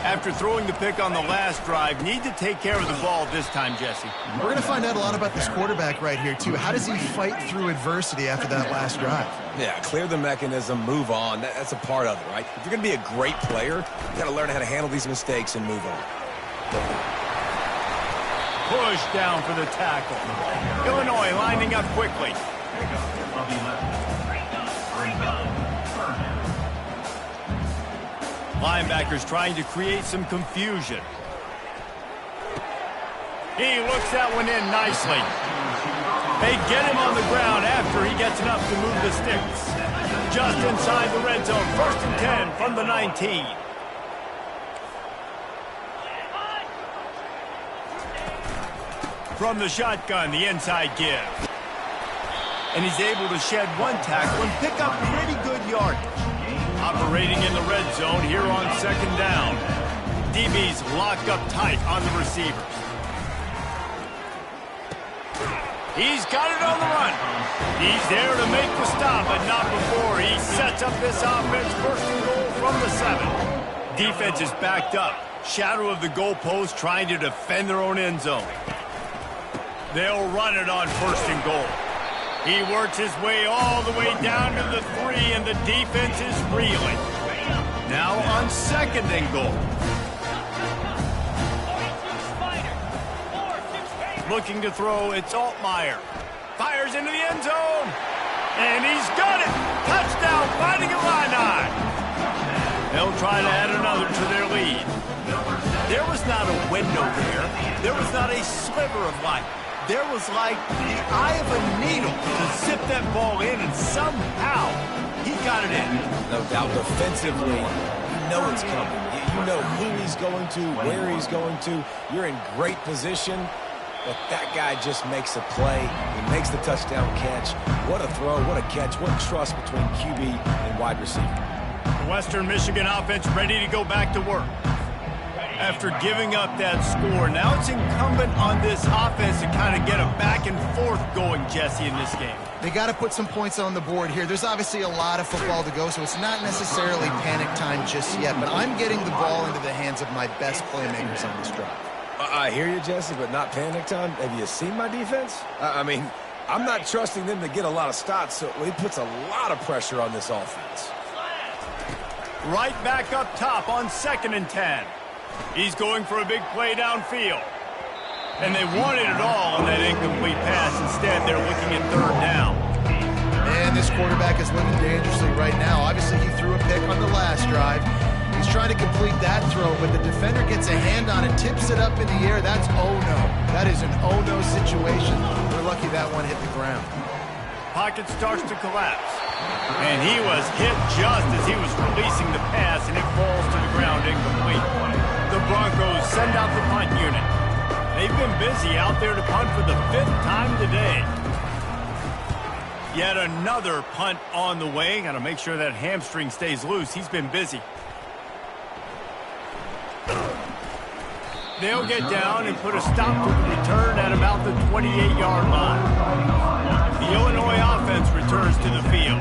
After throwing the pick on the last drive, need to take care of the ball this time, Jesse. We're going to find out a lot about this quarterback right here, too. How does he fight through adversity after that last drive? Yeah, clear the mechanism, move on. That's a part of it, right? If you're going to be a great player, you got to learn how to handle these mistakes and move on. Push down for the tackle. Illinois lining up quickly. Linebackers trying to create some confusion. He looks that one in nicely. They get him on the ground after he gets enough to move the sticks. Just inside the red zone. 1st and 10 from the 19. From the shotgun, the inside give. And he's able to shed one tackle and pick up pretty good yardage. Operating in the red zone here on 2nd down. DB's locked up tight on the receivers. He's got it on the run. He's there to make the stop, but not before. He sets up this offense 1st and goal from the 7. Defense is backed up. Shadow of the goalpost trying to defend their own end zone. They'll run it on 1st and goal. He works his way all the way down to the 3, and the defense is reeling. Now on 2nd and goal. Looking to throw, it's Altmaier. Fires into the end zone. And he's got it. Touchdown, Fighting Illini. They'll try to add another to their lead. There was not a window there. There was not a sliver of light. There was like the eye of a needle to zip that ball in, and somehow he got it in. No doubt defensively, you know it's coming. You know who he's going to, where he's going to. You're in great position, but that guy just makes a play. He makes the touchdown catch. What a throw, what a catch, what trust between QB and wide receiver. The Western Michigan offense ready to go back to work. After giving up that score, now it's incumbent on this offense to kind of get a back and forth going, Jesse, in this game. They got to put some points on the board here. There's obviously a lot of football to go, so it's not necessarily panic time just yet, but I'm getting the ball into the hands of my best playmakers on this drive. I hear you, Jesse, but not panic time. Have you seen my defense? I mean, I'm not trusting them to get a lot of stops, so he puts a lot of pressure on this offense. Right back up top on 2nd and 10. He's going for a big play downfield. And they wanted it all on that incomplete pass. Instead, they're looking at 3rd down. And this quarterback is living dangerously right now. Obviously, he threw a pick on the last drive. He's trying to complete that throw, but the defender gets a hand on it, tips it up in the air. That's oh-no. That is an oh-no situation. We're lucky that one hit the ground. Pocket starts to collapse. And he was hit just as he was releasing the pass, and it falls to the ground incomplete. The Broncos send out the punt unit. They've been busy out there to punt for the 5th time today. Yet another punt on the way. Got to make sure that hamstring stays loose. He's been busy. They'll get down and put a stop to the return at about the 28-yard line. The Illinois offense returns to the field.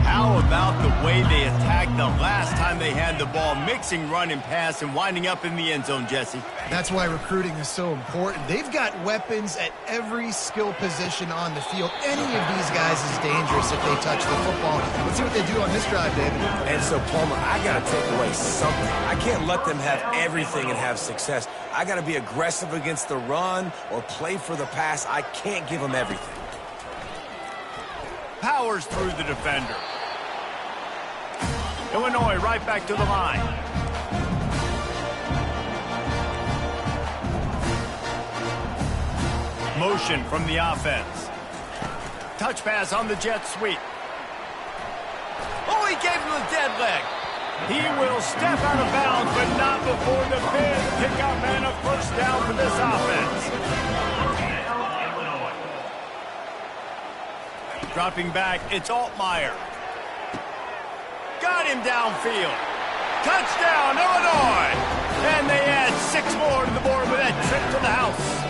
How about the way they attacked the last time they had the ball, mixing run and pass and winding up in the end zone, Jesse? That's why recruiting is so important. They've got weapons at every skill position on the field. Any of these guys is dangerous if they touch the football. Let's see what they do on this drive, David. And so, Palmer, I got to take away something. I can't let them have everything and have success. I got to be aggressive against the run or play for the pass. I can't give them everything. Powers through the defender. Illinois right back to the line. Motion from the offense. Touch pass on the jet sweep. Oh, he gave him the dead leg. He will step out of bounds, but not before the big pickup and a 1st down for this offense. Dropping back, it's Altmaier. Got him downfield. Touchdown, Illinois! And they add 6 more to the board with that trip to the house.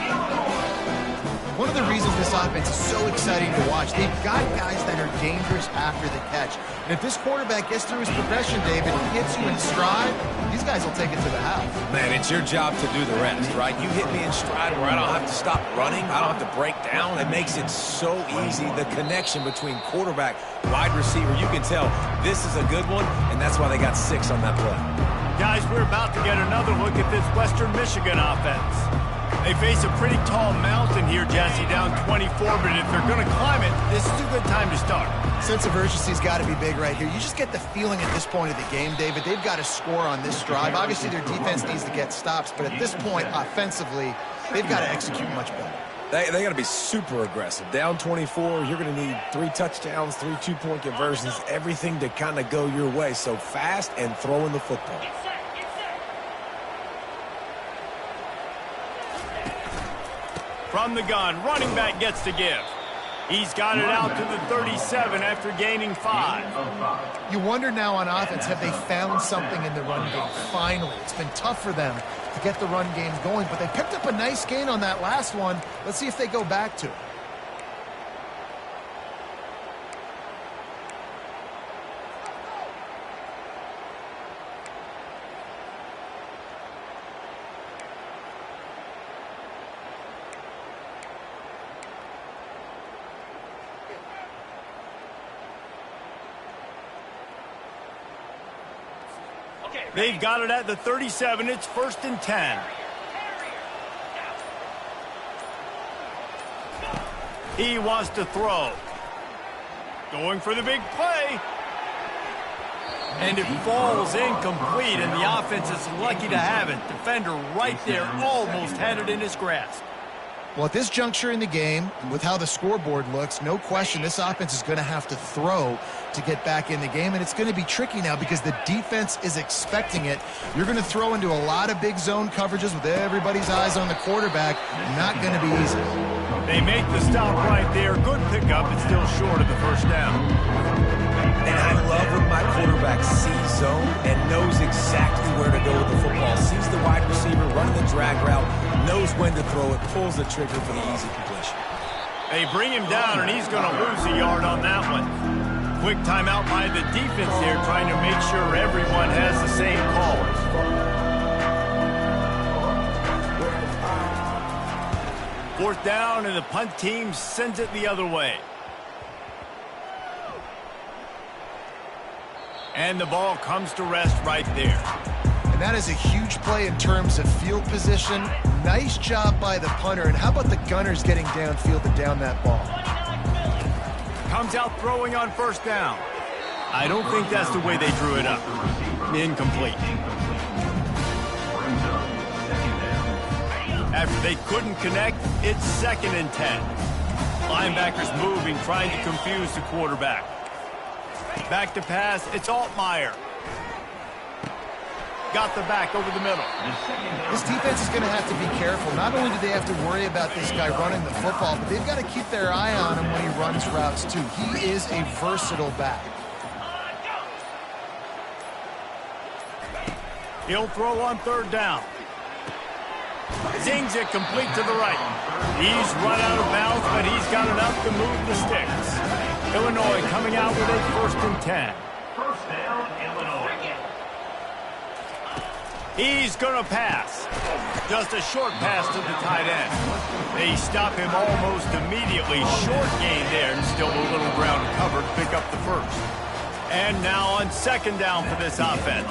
One of the reasons this offense is so exciting to watch, they've got guys that are dangerous after the catch. And if this quarterback gets through his progression, David, and hits you in stride, these guys will take it to the house. Man, it's your job to do the rest, right? You hit me in stride where I don't have to stop running. I don't have to break down. It makes it so easy. The connection between quarterback, wide receiver, you can tell this is a good one, and that's why they got 6 on that play. Guys, we're about to get another look at this Western Michigan offense. They face a pretty tall mountain here, Jesse, down 24, but if they're going to climb it, this is a good time to start. Sense of urgency's got to be big right here. You just get the feeling at this point of the game, David, they've got to score on this drive. Obviously, their defense needs to get stops, but at this point, offensively, they've got to execute much better. They got to be super aggressive. Down 24, you're going to need 3 touchdowns, 3 2-point conversions, everything to kind of go your way. So fast and throwing the football. From the gun, running back gets to give. He's got it out to the 37 after gaining 5. You wonder now on offense, have they found something in the run game? Finally, it's been tough for them to get the run game going, but they picked up a nice gain on that last one. Let's see if they go back to it. They've got it at the 37. It's 1st and 10. He wants to throw. Going for the big play. And it falls incomplete, and the offense is lucky to have it. Defender right there almost had it in his grasp. Well, at this juncture in the game, with how the scoreboard looks, no question this offense is going to have to throw to get back in the game, and it's going to be tricky now because the defense is expecting it. You're going to throw into a lot of big zone coverages with everybody's eyes on the quarterback. Not going to be easy. They make the stop right there. Good pickup. It's still short of the 1st down. And I love when my quarterback sees zone and knows exactly where to go with the football. Sees the wide receiver running the drag route, knows when to throw it, pulls the trigger for the easy completion. They bring him down, and he's going to lose a yard on that one. Quick timeout by the defense there, trying to make sure everyone has the same calls. Fourth down, and the punt team sends it the other way. And the ball comes to rest right there. And that is a huge play in terms of field position. Nice job by the punter. And how about the Gunners getting downfield to down that ball? Comes out throwing on first down. I don't think that's the way they drew it up. Incomplete. After they couldn't connect, it's 2nd and 10. Linebackers moving, trying to confuse the quarterback. Back to pass, it's Altmaier. Got the back over the middle. This defense is going to have to be careful. Not only do they have to worry about this guy running the football, but they've got to keep their eye on him when he runs routes too. He is a versatile back. He'll throw on 3rd down. Zings it complete to the right. He's run out of bounds, but he's got enough to move the sticks. Illinois coming out with a 1st and 10. First down, Illinois. He's going to pass. Just a short pass to the tight end. They stop him almost immediately. Short gain there, and still a little ground covered. Pick up the first. And now on 2nd down for this offense.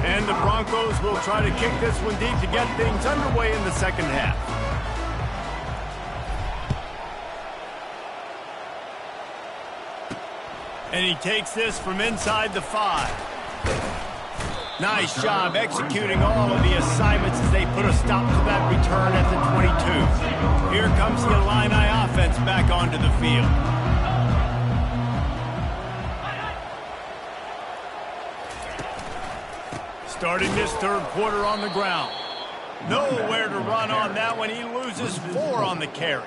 And the Broncos will try to kick this one deep to get things underway in the 2nd half. And he takes this from inside the 5. Nice job executing all of the assignments as they put a stop to that return at the 22. Here comes the Illini offense back onto the field. starting this third quarter on the ground. Nowhere to run on that one. He loses 4 on the carry.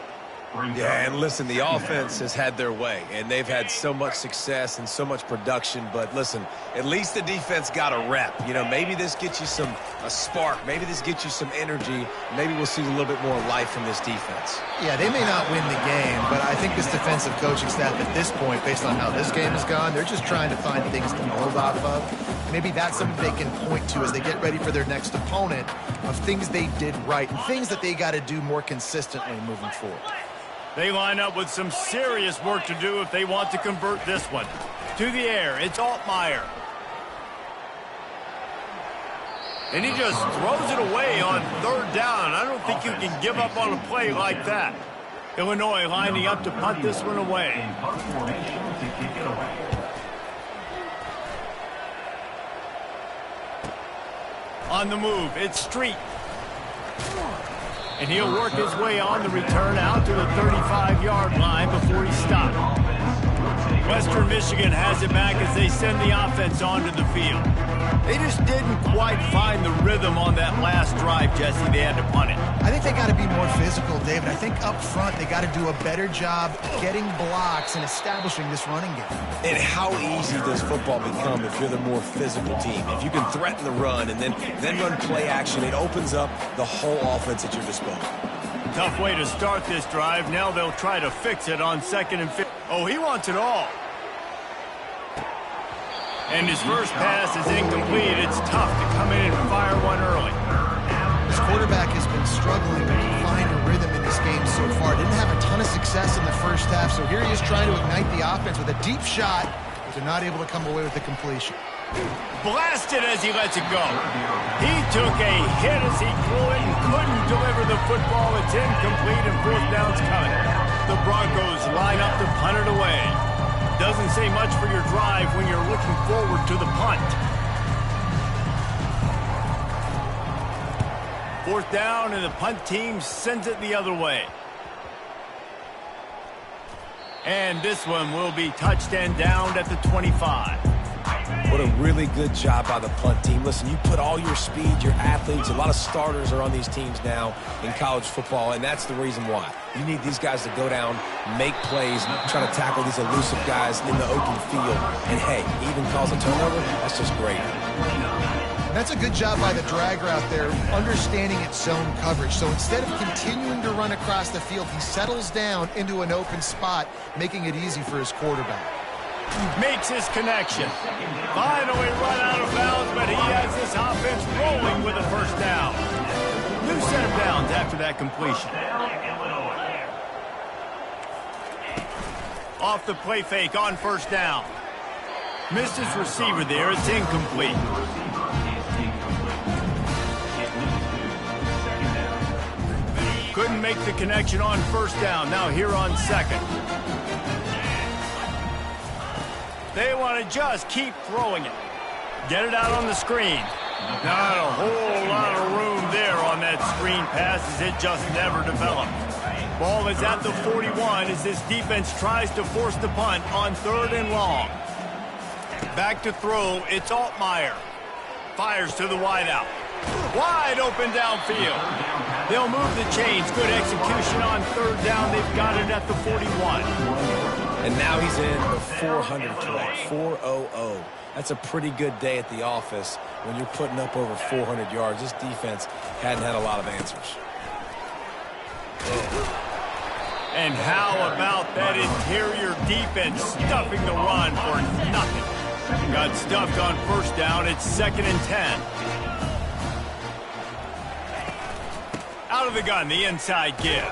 Yeah, and listen, the offense has had their way, and they've had so much success and so much production. But listen, at least the defense got a rep. You know, maybe this gets you a spark. Maybe this gets you some energy. Maybe we'll see a little bit more life from this defense. Yeah, they may not win the game, but I think this defensive coaching staff at this point, based on how this game has gone, they're just trying to find things to build off of. Maybe that's something they can point to as they get ready for their next opponent of things they did right and things that they got to do more consistently moving forward. They line up with some serious work to do if they want to convert this one. To the air, it's Altmaier. And he just throws it away on third down. I don't think you can give up on a play like that. Illinois lining up to punt this one away. On the move, it's Street. And he'll work his way on the return out to the 35-yard line before he stopped. Western Michigan has it back as they send the offense onto the field. They just didn't quite find the rhythm on that last drive, Jesse. They had to punt it. I think they got to be more physical, David. I think up front they got to do a better job getting blocks and establishing this running game. And how easy does football become if you're the more physical team? If you can threaten the run and then run play action, it opens up the whole offense at your disposal. Tough way to start this drive. Now they'll try to fix it on 2nd and 5. Oh, he wants it all. And his first pass is incomplete. It's tough to come in and fire one early. This quarterback has been struggling to find a rhythm in this game so far. Didn't have a ton of success in the first half, so here he is trying to ignite the offense with a deep shot, but they're not able to come away with the completion. Blasted as he lets it go. He took a hit as he threw it and couldn't deliver the football. It's incomplete and 4th down's coming. The Broncos line up to punt it away. Doesn't say much for your drive when you're looking forward to the punt. 4th down, and the punt team sends it the other way. And this one will be touched and downed at the 25. What a really good job by the punt team. Listen, you put all your speed, your athletes, a lot of starters are on these teams now in college football, and that's the reason why. You need these guys to go down, make plays, try to tackle these elusive guys in the open field. And, hey, even cause a turnover, that's just great. That's a good job by the drag route there, understanding its zone coverage. So instead of continuing to run across the field, he settles down into an open spot, making it easy for his quarterback. Makes his connection. Finally run out of bounds, but he has this offense rolling with a first down. New set of downs after that completion. Off the play fake on 1st down. Missed his receiver there. It's incomplete. Couldn't make the connection on 1st down. Now here on 2nd. They want to just keep throwing it. Get it out on the screen. Not a whole lot of room there on that screen pass as it just never developed. Ball is at the 41 as this defense tries to force the punt on 3rd and long. Back to throw, it's Altmaier. Fires to the wideout. Wide open downfield. They'll move the chains. Good execution on 3rd down. They've got it at the 41. And now he's in the 400 club, 400. That's a pretty good day at the office when you're putting up over 400 yards. This defense hadn't had a lot of answers. And how about that interior defense stuffing the run for nothing? Got stuffed on 1st down. It's 2nd and 10. Out of the gun, the inside give.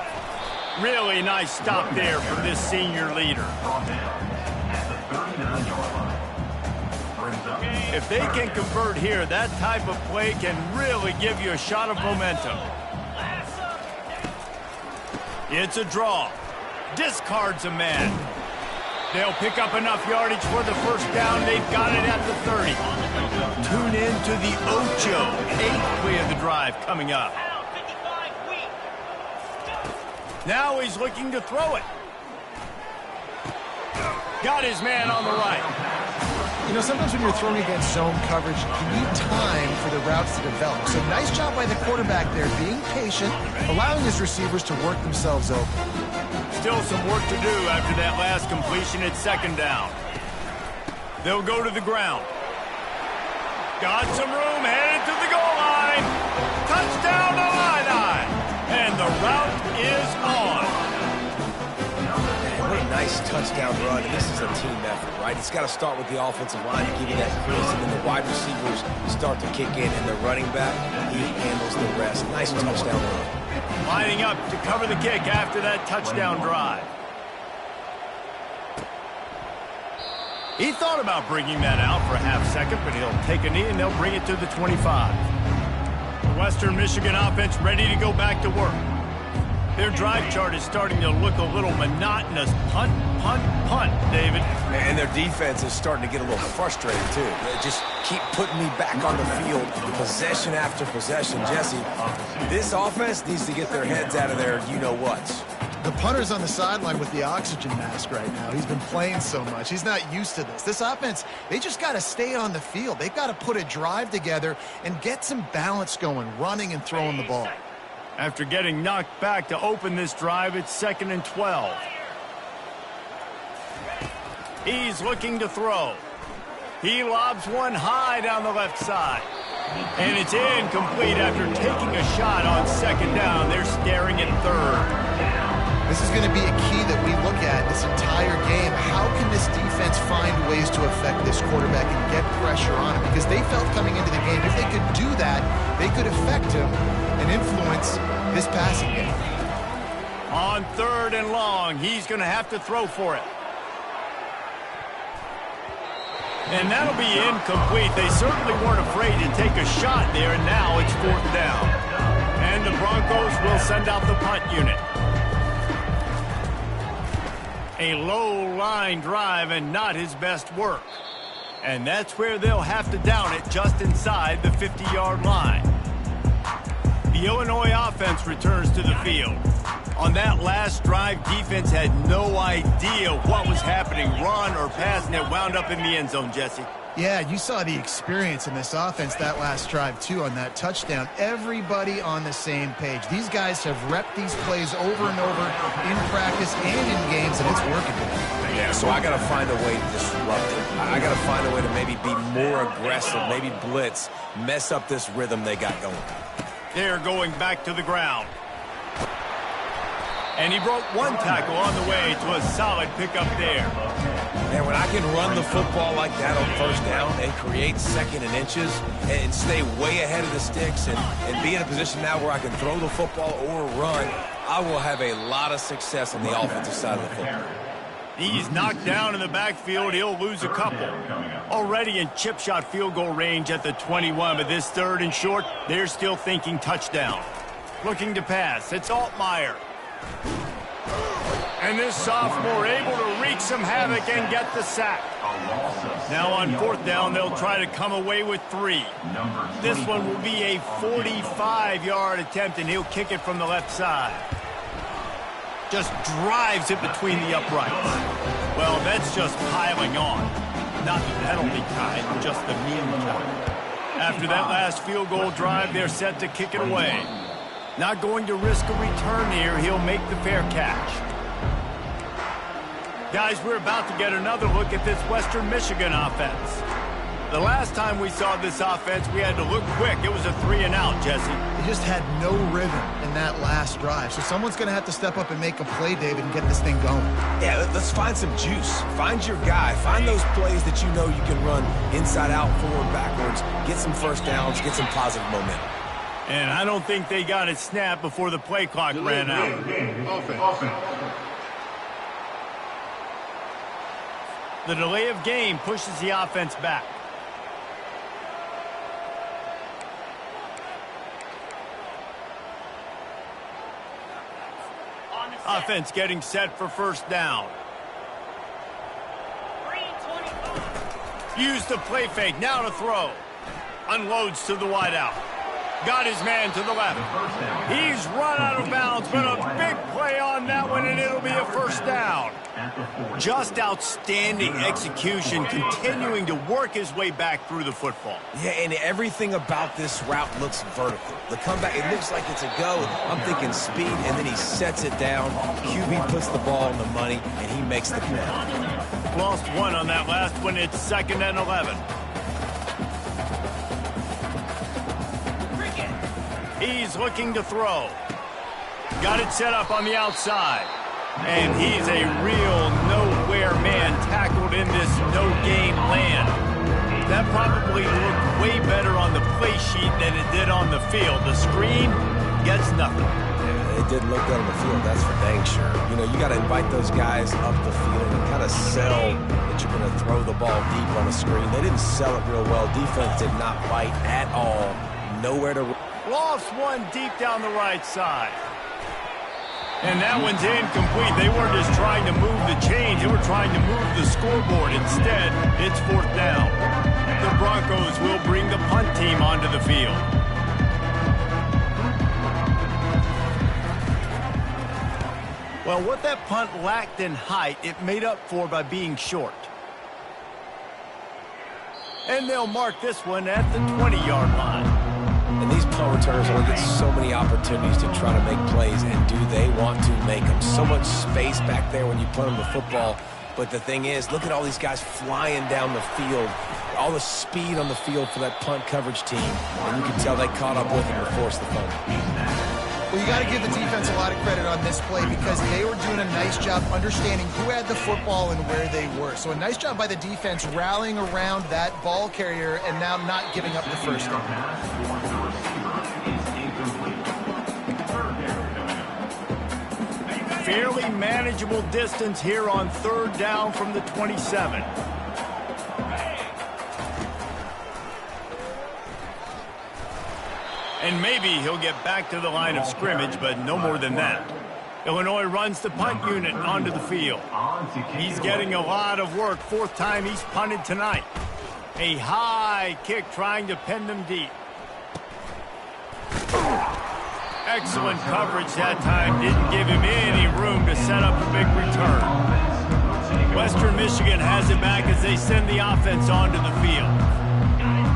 Really nice stop there from this senior leader. If they can convert here, that type of play can really give you a shot of momentum. It's a draw. Discards a man. They'll pick up enough yardage for the 1st down. They've got it at the 30. Tune in to the Ocho. 8th play of the drive coming up. Now he's looking to throw it. Got his man on the right. You know, sometimes when you're throwing against zone coverage, you need time for the routes to develop. So nice job by the quarterback there, being patient, allowing his receivers to work themselves open. Still some work to do after that last completion at second down. They'll go to the ground. Got some room, headed to the goal line. Touchdown to Illini. And the route is on. What a nice touchdown run, and this is a team effort, right? It's got to start with the offensive line to give you that crease, and then the wide receivers start to kick in, and the running back, he handles the rest. Nice touchdown run. Lining up to cover the kick after that touchdown drive. He thought about bringing that out for a half second, but he'll take a knee and they'll bring it to the 25. The Western Michigan offense ready to go back to work. Their drive chart is starting to look a little monotonous. Punt, punt, punt, David. And their defense is starting to get a little frustrated, too. They just keep putting me back on the field, possession after possession. Jesse, this offense needs to get their heads out of their you-know-whats. The punter's on the sideline with the oxygen mask right now. He's been playing so much. He's not used to this. This offense, they just got to stay on the field. They've got to put a drive together and get some balance going, running and throwing the ball. After getting knocked back to open this drive, it's 2nd and 12. He's looking to throw. He lobs one high down the left side. And it's incomplete after taking a shot on second down. They're staring at third. This is going to be a key that we look at this entire game. How can this defense find ways to affect this quarterback and get pressure on him? Because they felt coming into the game, if they could do that, they could affect him and influence this passing game. On 3rd and long, he's going to have to throw for it. And that'll be incomplete. They certainly weren't afraid to take a shot there, and now it's 4th down. And the Broncos will send out the punt unit. A low-line drive and not his best work. And that's where they'll have to down it just inside the 50-yard line. The Illinois offense returns to the field. On that last drive, defense had no idea what was happening, run or pass, and it wound up in the end zone, Jesse. Yeah, you saw the experience in this offense that last drive, too, on that touchdown. Everybody on the same page. These guys have repped these plays over and over in practice and in games, and it's working for them. Yeah, so I got to find a way to disrupt it. I got to find a way to maybe be more aggressive, maybe blitz, mess up this rhythm they got going. They're going back to the ground. And he broke one tackle on the way to a solid pickup there. And when I can run the football like that on 1st down and create 2nd and inches and stay way ahead of the sticks and be in a position now where I can throw the football or run, I will have a lot of success on the offensive side of the football. He's knocked down in the backfield. He'll lose a couple. Already in chip shot field goal range at the 21, but this 3rd and short, they're still thinking touchdown. Looking to pass. It's Altmaier. And this sophomore able to wreak some havoc and get the sack. Now on 4th down, they'll try to come away with 3. This one will be a 45-yard attempt, and he'll kick it from the left side. Just drives it between the uprights. Well, that's just piling on. Not the penalty kind, just the mean kind. After that last field goal drive, they're set to kick it away. Not going to risk a return here. He'll make the fair catch. Guys, we're about to get another look at this Western Michigan offense. The last time we saw this offense, we had to look quick. It was a 3-and-out, Jesse. They just had no rhythm in that last drive. So someone's going to have to step up and make a play, David, and get this thing going. Yeah, let's find some juice. Find your guy. Find those plays that you know you can run inside out, forward, backwards. Get some 1st downs. Get some positive momentum. And I don't think they got it snapped before the play clock ran out. The delay of game pushes the offense back. Offense getting set for 1st down. Use the play fake. Now to throw. Unloads to the wideout. Got his man to the left. He's run out of bounds, but a big play on that one, and it'll be a first down. Just outstanding execution, continuing to work his way back through the football. Yeah, and everything about this route looks vertical. The comeback, it looks like it's a go. I'm thinking speed, and then he sets it down. QB puts the ball on the money, and he makes the play. Lost one on that last one. It's 2nd and 11. He's looking to throw. Got it set up on the outside. And he's a real nowhere man tackled in this no-game land. That probably looked way better on the play sheet than it did on the field. The screen gets nothing. Yeah, it didn't look good on the field, that's for dang sure. You know, you got to invite those guys up the field and kind of sell that you're going to throw the ball deep on the screen. They didn't sell it real well. Defense did not bite at all. Nowhere to... Lost one deep down the right side. And that one's incomplete. They weren't just trying to move the chains. They were trying to move the scoreboard. Instead, it's 4th down. The Broncos will bring the punt team onto the field. Well, what that punt lacked in height, it made up for by being short. And they'll mark this one at the 20-yard line. And these punt returners only get so many opportunities to try to make plays, and do they want to make them? So much space back there when you punt them the football. But the thing is, look at all these guys flying down the field, all the speed on the field for that punt coverage team. And you can tell they caught up with them to force the fumble. Well, you got to give the defense a lot of credit on this play because they were doing a nice job understanding who had the football and where they were. So a nice job by the defense rallying around that ball carrier and now not giving up the first down. Fairly manageable distance here on 3rd down from the 27. And maybe he'll get back to the line of scrimmage, but no more than that. Illinois runs the punt unit onto the field. He's getting a lot of work. 4th time he's punted tonight. A high kick trying to pin them deep. Excellent coverage that time. Didn't give him any room to set up a big return. Western Michigan has it back as they send the offense onto the field.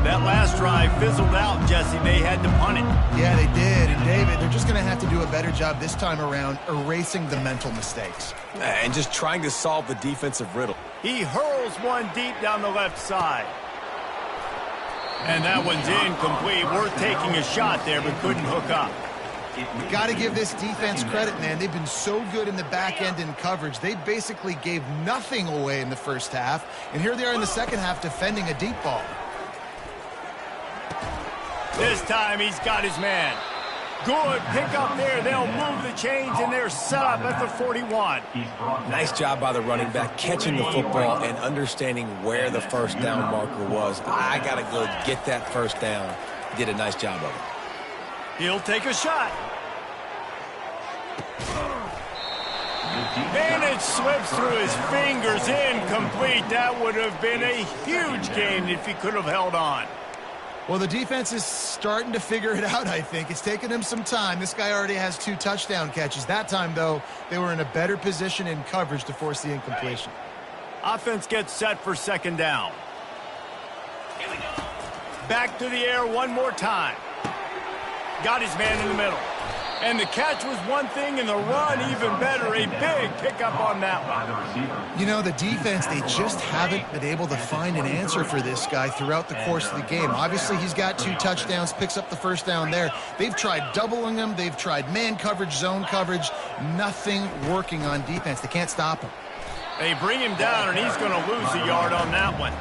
That last drive fizzled out, Jesse. They had to punt it. Yeah, they did. And, David, they're just going to have to do a better job this time around erasing the mental mistakes. And just trying to solve the defensive riddle. He hurls one deep down the left side. And that one's incomplete. Worth taking a shot there, but couldn't hook up. Got to give this defense credit, man. They've been so good in the back end in coverage. They basically gave nothing away in the first half. And here they are in the second half defending a deep ball. This time he's got his man. Good pick up there. They'll move the chains, and they're set up at the 41. Nice job by the running back, catching the football and understanding where the first down marker was. I got to go get that first down. Did a nice job of it. He'll take a shot. And it slips through his fingers, incomplete. That would have been a huge gain if he could have held on. Well, the defense is starting to figure it out, I think. It's taken him some time. This guy already has 2 touchdown catches. That time, though, they were in a better position in coverage to force the incompletion. Offense gets set for 2nd down. Back to the air one more time. Got his man in the middle. And the catch was one thing, and the run even better. A big pickup on that one. You know, the defense, they just haven't been able to find an answer for this guy throughout the course of the game. Obviously, he's got 2 touchdowns, picks up the first down there. They've tried doubling him. They've tried man coverage, zone coverage. Nothing working on defense. They can't stop him. They bring him down, and he's going to lose a yard on that one.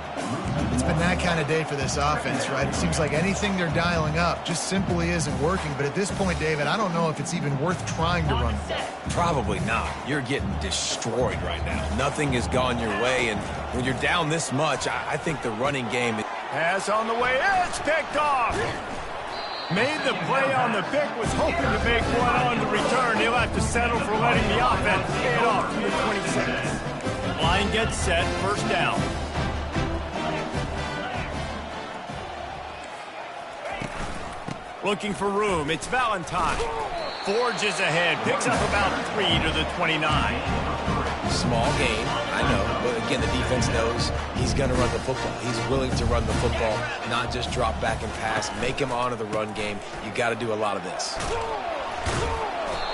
It's been that kind of day for this offense, right? It seems like anything they're dialing up just simply isn't working. But at this point, David, I don't know if it's even worth trying to run the ball. Probably not. You're getting destroyed right now. Nothing has gone your way, and when you're down this much, I think the running game... Pass on the way. It's picked off. Made the play on the pick, was hoping to make one on the return. He'll have to settle for letting the offense pay it off from the 26. Line gets set, first down. Looking for room, it's Valentine. Forges ahead, picks up about 3 to the 29. Small gain, I know, but again, the defense knows he's going to run the football. He's willing to run the football, not just drop back and pass, make him honor the run game. You got to do a lot of this.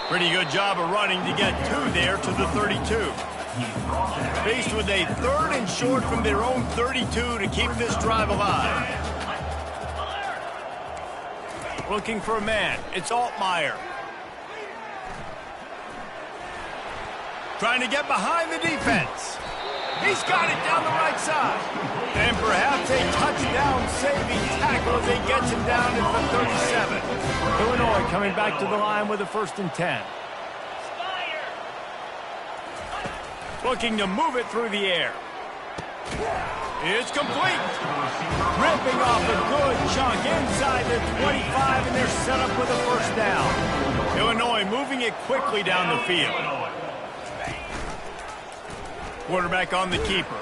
Pretty good job of running to get 2 there to the 32. Faced with a 3rd and short from their own 32 to keep this drive alive. Looking for a man, it's Altmaier. Trying to get behind the defense. He's got it down the right side. And perhaps a touchdown-saving tackle as he gets him down to the 37. Illinois coming back to the line with a 1st and 10. Looking to move it through the air. It's complete. Ripping off a good chunk inside the 25, and they're set up with a 1st down. Illinois moving it quickly down the field. Quarterback on the keeper.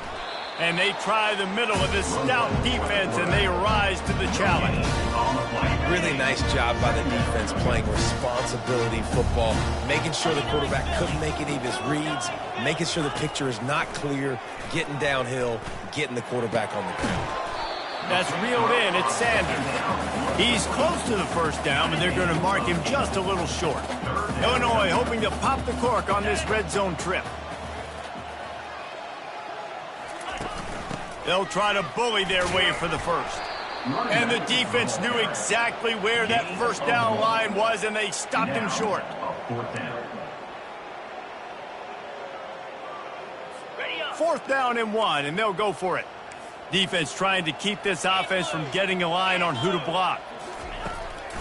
And they try the middle of this stout defense, and they rise to the challenge. Really nice job by the defense playing responsibility football, making sure the quarterback couldn't make any of his reads, making sure the picture is not clear, getting downhill, getting the quarterback on the ground. That's reeled in. It's Sanders. He's close to the 1st down, but they're going to mark him just a little short. Illinois hoping to pop the cork on this red zone trip. They'll try to bully their way for the 1st. And the defense knew exactly where that 1st down line was, and they stopped him short. 4th down and 1, and they'll go for it. Defense trying to keep this offense from getting a line on who to block.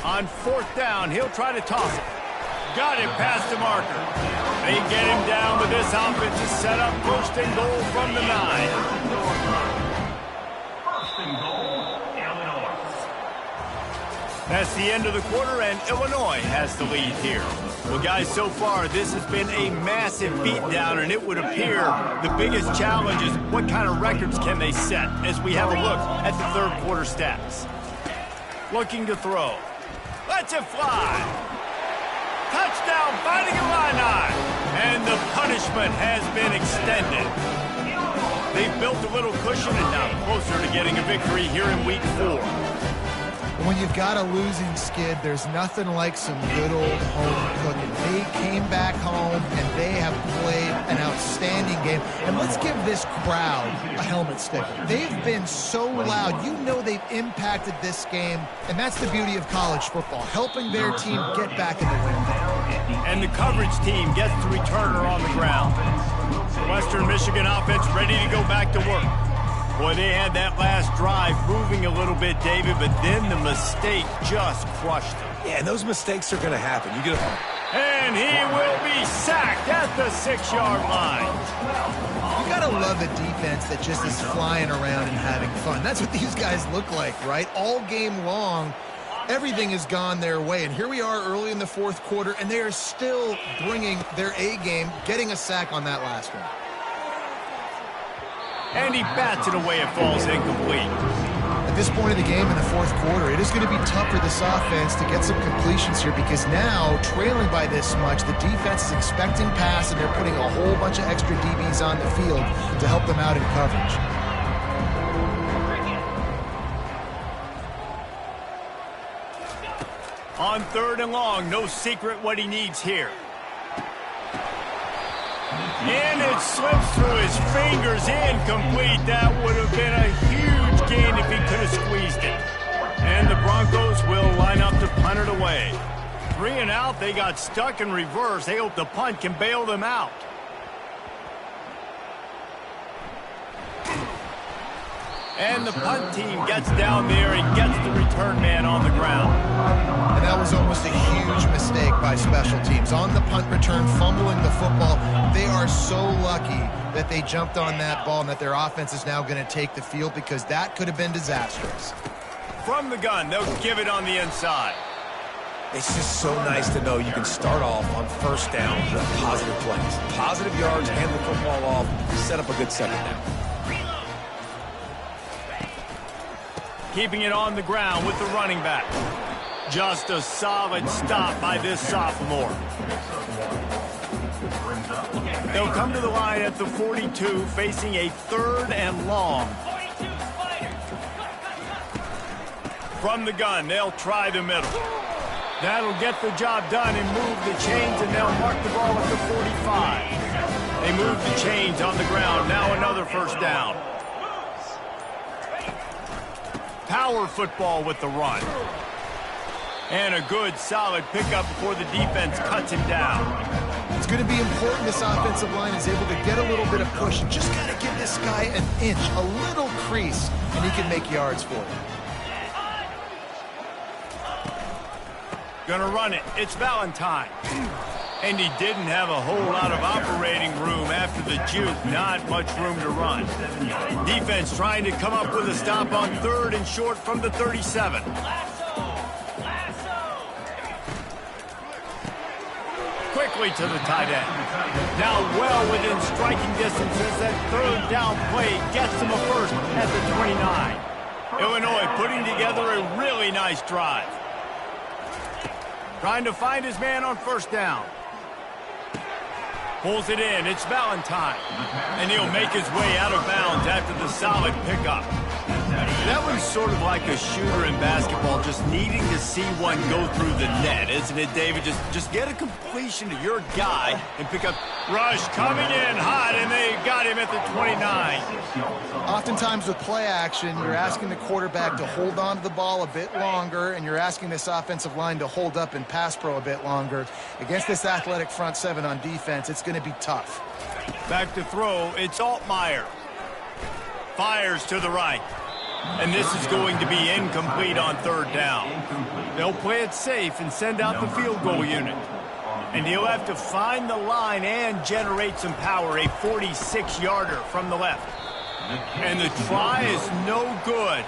On 4th down, he'll try to toss it. Got it past the marker. They get him down, but this offense is set up 1st and goal from the 9. That's the end of the quarter, and Illinois has the lead here. Well, guys, so far, this has been a massive beatdown, and it would appear the biggest challenge is what kind of records can they set as we have a look at the 3rd quarter stats. Looking to throw. Lets it fly. Touchdown, Fighting Illini. And the punishment has been extended. They've built a little cushion and now closer to getting a victory here in week 4. When you've got a losing skid, there's nothing like some good old home cooking. They came back home, and they have played an outstanding game. And let's give this crowd a helmet sticker. They've been so loud. You know they've impacted this game, and that's the beauty of college football, helping their team get back in the win. And the coverage team gets the returner on the ground. Western Michigan offense ready to go back to work. Boy, they had that last drive moving a little bit, David, but then the mistake just crushed them. Yeah, and those mistakes are going to happen. You get a... And he will be sacked at the 6-yard line. You got to love a defense that just is flying around and having fun. That's what these guys look like, right? All game long, everything has gone their way. And here we are early in the 4th quarter, and they are still bringing their A game, getting a sack on that last one. And he bats it away. It falls incomplete. At this point of the game in the 4th quarter, it is going to be tough for this offense to get some completions here because now, trailing by this much, the defense is expecting pass, and they're putting a whole bunch of extra DBs on the field to help them out in coverage. On 3rd and long, no secret what he needs here. And it slips through his fingers, incomplete. That would have been a huge gain if he could have squeezed it. And the Broncos will line up to punt it away. 3 and out, they got stuck in reverse. They hope the punt can bail them out. And the punt team gets down there and gets the return man on the ground. And that was almost a huge mistake by special teams. On the punt return, fumbling the football. They are so lucky that they jumped on that ball and that their offense is now going to take the field because that could have been disastrous. From the gun, they'll give it on the inside. It's just so nice to know you can start off on 1st down with positive plays. Positive yards, hand the football off, set up a good 2nd down. Keeping it on the ground with the running back. Just a solid stop by this sophomore. They'll come to the line at the 42, facing a 3rd and long. From the gun, they'll try the middle. That'll get the job done and move the chains, and they'll mark the ball at the 45. They move the chains on the ground. Now another first down. Power football with the run. And a good, solid pickup before the defense cuts him down. It's going to be important this offensive line is able to get a little bit of push. Just got to give this guy an inch, a little crease, and he can make yards for you. Gonna run it. It's Valentine. And he didn't have a whole lot of operating room after the juke. Not much room to run. Defense trying to come up with a stop on 3rd and short from the 37. Quickly to the tight end. Now well within striking distance as that 3rd down play gets him a first at the 29. Illinois putting together a really nice drive. Trying to find his man on first down. Pulls it in. It's Valentine. And he'll make his way out of bounds after the solid pickup. That was sort of like a shooter in basketball, just needing to see one go through the net, isn't it, David? Just get a completion to your guy and pick up. Rush coming in hot, and they got him at the 29. Oftentimes with play action, you're asking the quarterback to hold on to the ball a bit longer, and you're asking this offensive line to hold up in pass pro a bit longer. Against this athletic front 7 on defense, it's going to be tough. Back to throw. It's Altmaier. Fires to the right. And this is going to be incomplete on 3rd down. They'll play it safe and send out the field goal unit. And he'll have to find the line and generate some power, a 46-yarder from the left. And the try is no good.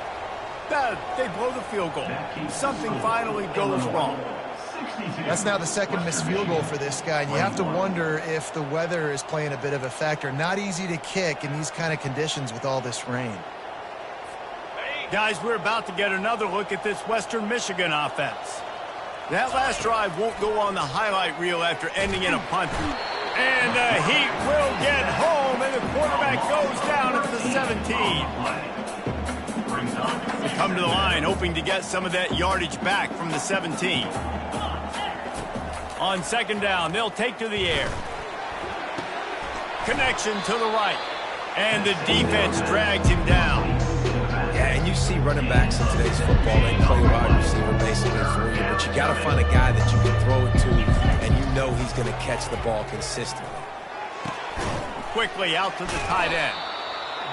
They blow the field goal. Something finally goes wrong. That's now the 2nd missed field goal for this guy, and you have to wonder if the weather is playing a bit of a factor. Not easy to kick in these kind of conditions with all this rain. Guys, we're about to get another look at this Western Michigan offense. That last drive won't go on the highlight reel after ending in a punt. And the Heat will get home, and the quarterback goes down at the 17. They come to the line, hoping to get some of that yardage back from the 17. On 2nd down, they'll take to the air. Connection to the right. And the defense drags him down. Yeah, and you see running backs in today's football, they play wide receiver basically for you, but you got to find a guy that you can throw it to, and you know he's going to catch the ball consistently. Quickly out to the tight end.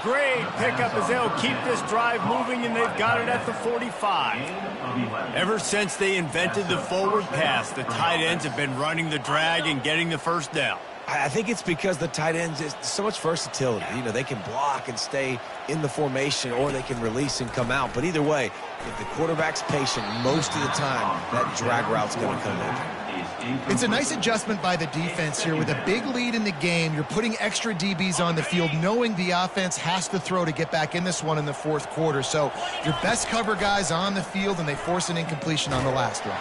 Great pickup as they'll keep this drive moving, and they've got it at the 45. Ever since they invented the forward pass, the tight ends have been running the drag and getting the first down. I think it's because the tight ends is so much versatility. You know, they can block and stay in the formation, or they can release and come out. But either way, if the quarterback's patient, most of the time, that drag route's going to come in. It's a nice adjustment by the defense here. With a big lead in the game, you're putting extra DBs on the field, knowing the offense has to throw to get back in this one in the 4th quarter. So your best cover guys on the field, and they force an incompletion on the last one.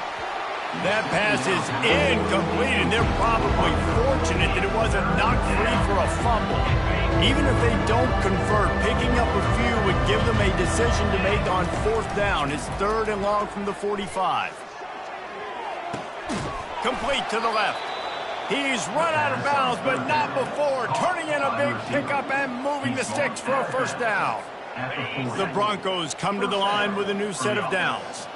That pass is incomplete, and they're probably fortunate that it wasn't knocked free for a fumble. Even if they don't convert, picking up a few would give them a decision to make on 4th down. It's 3rd and long from the 45. Complete to the left. He's run out of bounds, but not before. Turning in a big pickup and moving the sticks for a first down. The Broncos come to the line with a new set of downs.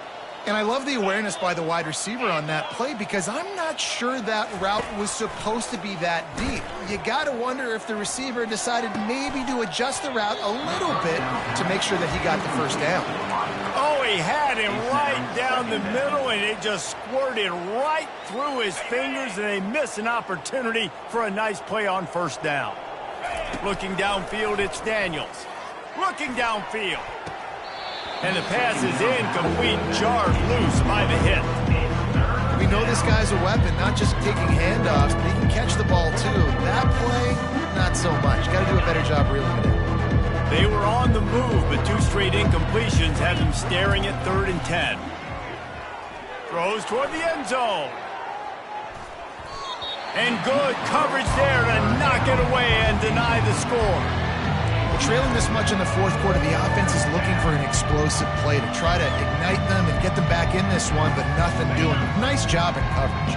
And I love the awareness by the wide receiver on that play, because I'm not sure that route was supposed to be that deep. You got to wonder if the receiver decided maybe to adjust the route a little bit to make sure that he got the first down. Oh, he had him right down the middle, and it just squirted right through his fingers, and they miss an opportunity for a nice play on first down. Looking downfield, it's Daniels. Looking downfield. And the pass is incomplete, jarred loose by the hit. We know this guy's a weapon, not just taking handoffs, but he can catch the ball too. That play, not so much. Got to do a better job reeling it in. They were on the move, but 2 straight incompletions have them staring at 3rd and 10. Throws toward the end zone. And good coverage there to knock it away and deny the score. Trailing this much in the fourth quarter, the offense is looking for an explosive play to try to ignite them and get them back in this one, but nothing doing. Nice job in coverage.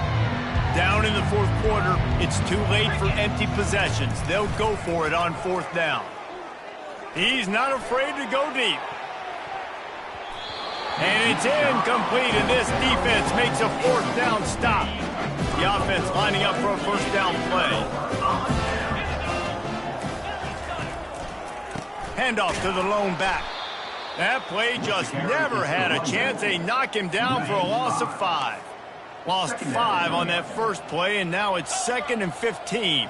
Down in the fourth quarter, it's too late for empty possessions. They'll go for it on fourth down. He's not afraid to go deep. And it's incomplete, and this defense makes a fourth down stop. The offense lining up for a first down play. Handoff to the lone back. That play just never had a chance. They knock him down for a loss of 5. Lost 5 on that first play, and now it's 2nd and 15.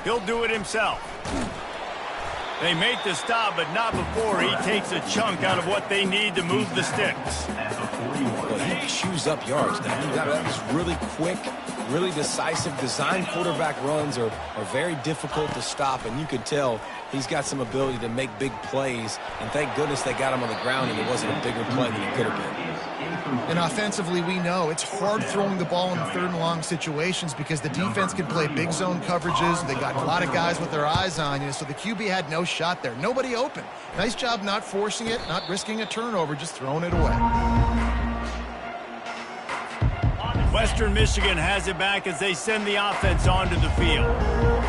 He'll do it himself. They make the stop, but not before he takes a chunk out of what they need to move the sticks. Well, he chews up yards now. That was really quick, really decisive. Design quarterback runs are very difficult to stop, and you can tell he's got some ability to make big plays, and thank goodness they got him on the ground and it wasn't a bigger play than it could have been. And offensively, we know it's hard throwing the ball in third and long situations because the defense can play big zone coverages. They got a lot of guys with their eyes on you, so the QB had no shot there. Nobody open. Nice job not forcing it, not risking a turnover, just throwing it away. Western Michigan has it back as they send the offense onto the field.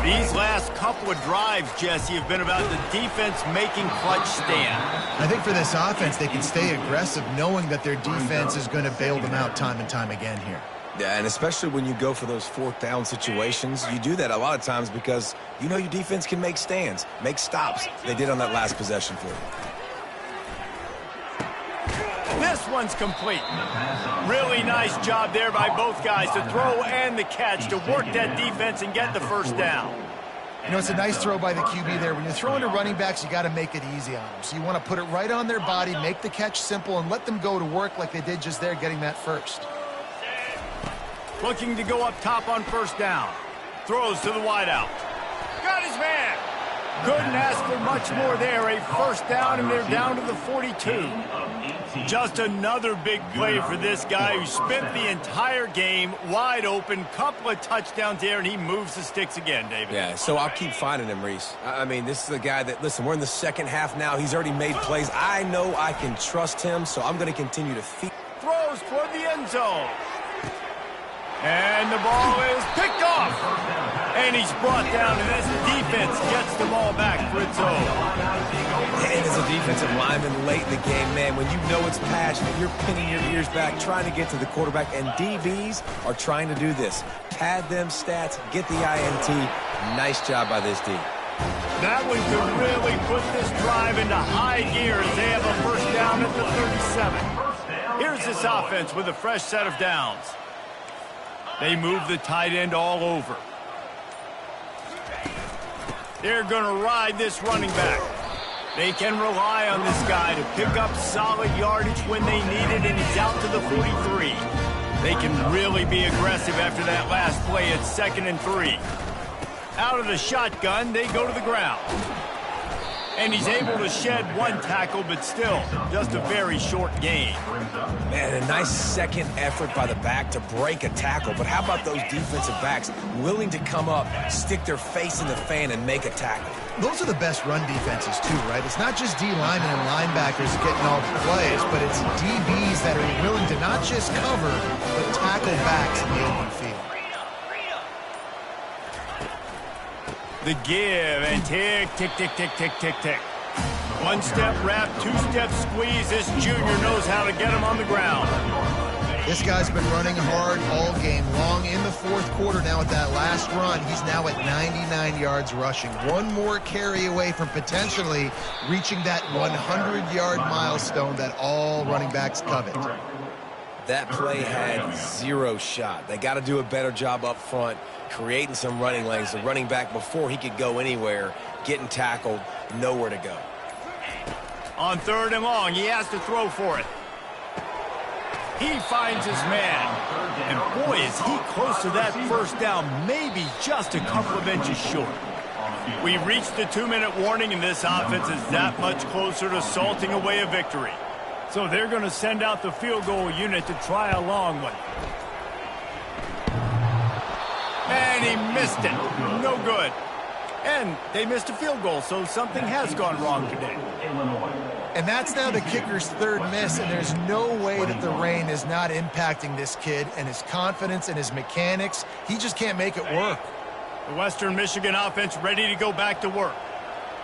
These last couple of drives, Jesse, have been about the defense making clutch stand. I think for this offense, they can stay aggressive knowing that their defense is going to bail them out time and time again here. Yeah, and especially when you go for those fourth down situations, you do that a lot of times because you know your defense can make stands, make stops. They did on that last possession for you. This one's complete. Really nice job there by both guys to throw and the catch to work that defense and get the first down. You know, it's a nice throw by the QB there. When you're throwing to running backs, you got to make it easy on them. So you want to put it right on their body, make the catch simple, and let them go to work like they did just there, getting that first. Looking to go up top on first down. Throws to the wideout. Got his man. Couldn't ask for much more there. A first down, and they're down to the 42. Just another big play for this guy who spent the entire game wide open. Couple of touchdowns there, and he moves the sticks again, David. Yeah, so I'll keep finding him, Reese. I mean, this is a guy that, listen, we're in the second half now. He's already made plays. I know I can trust him, so I'm going to continue to feed. Throws toward the end zone. And the ball is picked off. And he's brought down, and this defense gets the ball back for its own. And as a defensive lineman late in the game, man, when you know it's passionate, you're pinning your ears back, trying to get to the quarterback, and DBs are trying to do this. Pad them stats, get the INT. Nice job by this D. That one could really put this drive into high gear as they have a first down at the 37. Here's this offense with a fresh set of downs. They move the tight end all over. They're going to ride this running back. They can rely on this guy to pick up solid yardage when they need it, and he's out to the 43. They can really be aggressive after that last play at 2nd and 3. Out of the shotgun, they go to the ground. And he's able to shed one tackle, but still, just a very short gain. Man, a nice second effort by the back to break a tackle. But how about those defensive backs willing to come up, stick their face in the fan, and make a tackle? Those are the best run defenses, too, right? It's not just D linemen and linebackers getting all the plays, but it's DBs that are willing to not just cover, but tackle backs in the open field. The give and tick, tick, tick, tick, tick, tick, tick. One step wrap, two step squeeze. This junior knows how to get him on the ground. This guy's been running hard all game long. In the fourth quarter now at that last run, he's now at 99 yards rushing. One more carry away from potentially reaching that 100-yard milestone that all running backs covet. That play had zero shot. They got to do a better job up front, creating some running lanes. The running back, before he could go anywhere, getting tackled, nowhere to go. On 3rd and long, he has to throw for it. He finds his man. And boy, is he close to that first down, maybe just a couple of inches short. We reached the 2-minute warning, and this offense is that much closer to salting away a victory. So they're going to send out the field goal unit to try a long one. And he missed it. No good. And they missed a field goal, so something has gone wrong today. And that's now the kicker's third miss, and there's no way that the rain is not impacting this kid and his confidence and his mechanics. He just can't make it work. The Western Michigan offense ready to go back to work.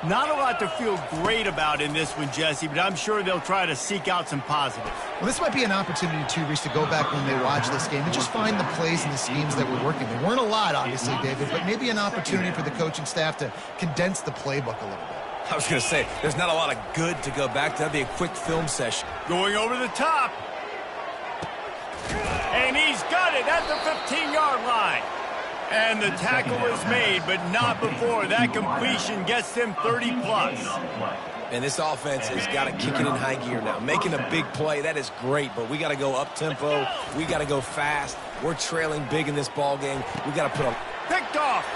Not a lot to feel great about in this one, Jesse, but I'm sure they'll try to seek out some positives. Well, this might be an opportunity, too, Reese, to go back when they watch this game and just find the plays and the schemes that were working. There weren't a lot, obviously, David, but maybe an opportunity for the coaching staff to condense the playbook a little bit. I was going to say, there's not a lot of good to go back to. That'd be a quick film session. Going over the top. And he's got it at the 15-yard line. And the tackle is made, but not before that completion gets them 30-plus. And this offense has got to kick it in high gear now. Making a big play, that is great, but we got to go up-tempo. We got to go fast. We're trailing big in this ball game. We got to put a... Picked off.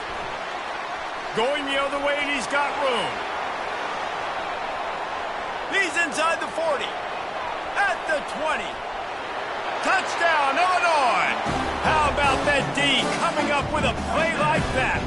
Going the other way, and he's got room. He's inside the 40. At the 20. Touchdown, Illinois! How about that D coming up with a play like that?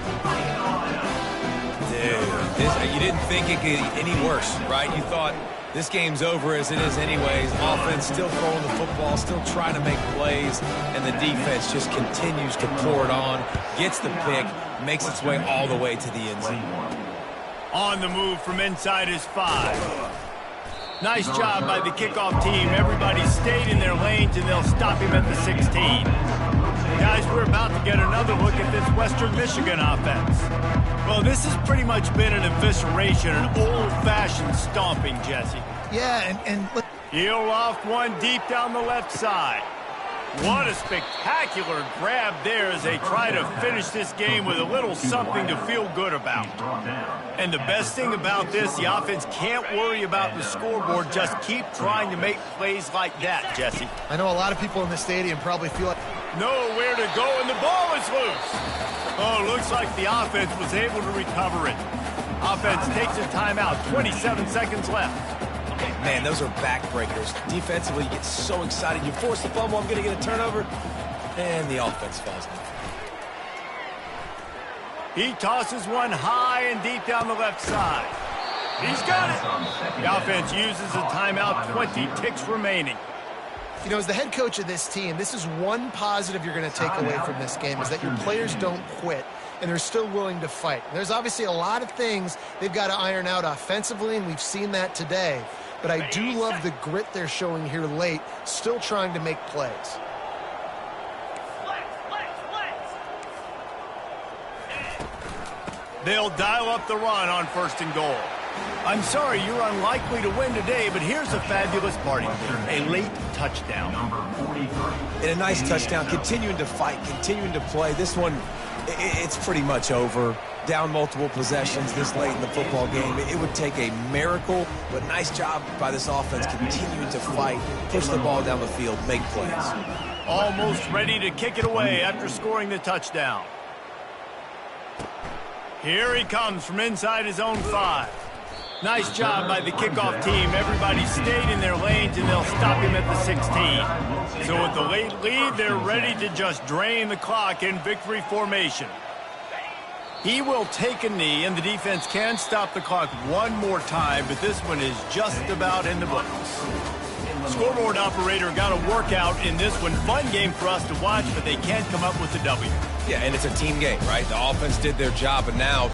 Dude, you didn't think it could get any worse, right? You thought this game's over as it is anyways. Offense still throwing the football, still trying to make plays, and the defense just continues to pour it on, gets the pick, makes its way all the way to the end zone. On the move from inside his 5. Nice job by the kickoff team. Everybody stayed in their lanes, and they'll stop him at the 16. Guys, we're about to get another look at this Western Michigan offense. Well, this has pretty much been an evisceration, an old-fashioned stomping, Jesse. Yeah, and He'll loft one deep down the left side. What a spectacular grab there as they try to finish this game with a little something to feel good about. And the best thing about this, the offense can't worry about the scoreboard. Just keep trying to make plays like that, Jesse. I know a lot of people in the stadium probably feel like... Nowhere to go, and the ball is loose. Oh, looks like the offense was able to recover it. Offense takes a timeout, 27 seconds left. Man, those are backbreakers. Defensively, you get so excited. You force the fumble, I'm going to get a turnover, and the offense falls down. He tosses one high and deep down the left side. He's got it. The offense uses a timeout, 20 ticks remaining. You know, as the head coach of this team, this is one positive you're going to take away from this game, is that your players don't quit, and they're still willing to fight. There's obviously a lot of things they've got to iron out offensively, and we've seen that today. But I do love the grit they're showing here late, still trying to make plays. They'll dial up the run on 1st and goal. I'm sorry, you're unlikely to win today, but here's a fabulous party. A late touchdown. And a nice touchdown, continuing to fight, continuing to play. This one, it's pretty much over. Down multiple possessions this late in the football game. It would take a miracle, but nice job by this offense continuing to fight, push the ball down the field, make plays. Almost ready to kick it away after scoring the touchdown. Here he comes from inside his own 5. Nice job by the kickoff team. Everybody stayed in their lanes, and they'll stop him at the 16. So with the late lead, they're ready to just drain the clock in victory formation. He will take a knee, and the defense can stop the clock one more time, but this one is just about in the books. Scoreboard operator got a workout in this one. Fun game for us to watch, but they can't come up with the W. Yeah, and it's a team game, right? The offense did their job, and now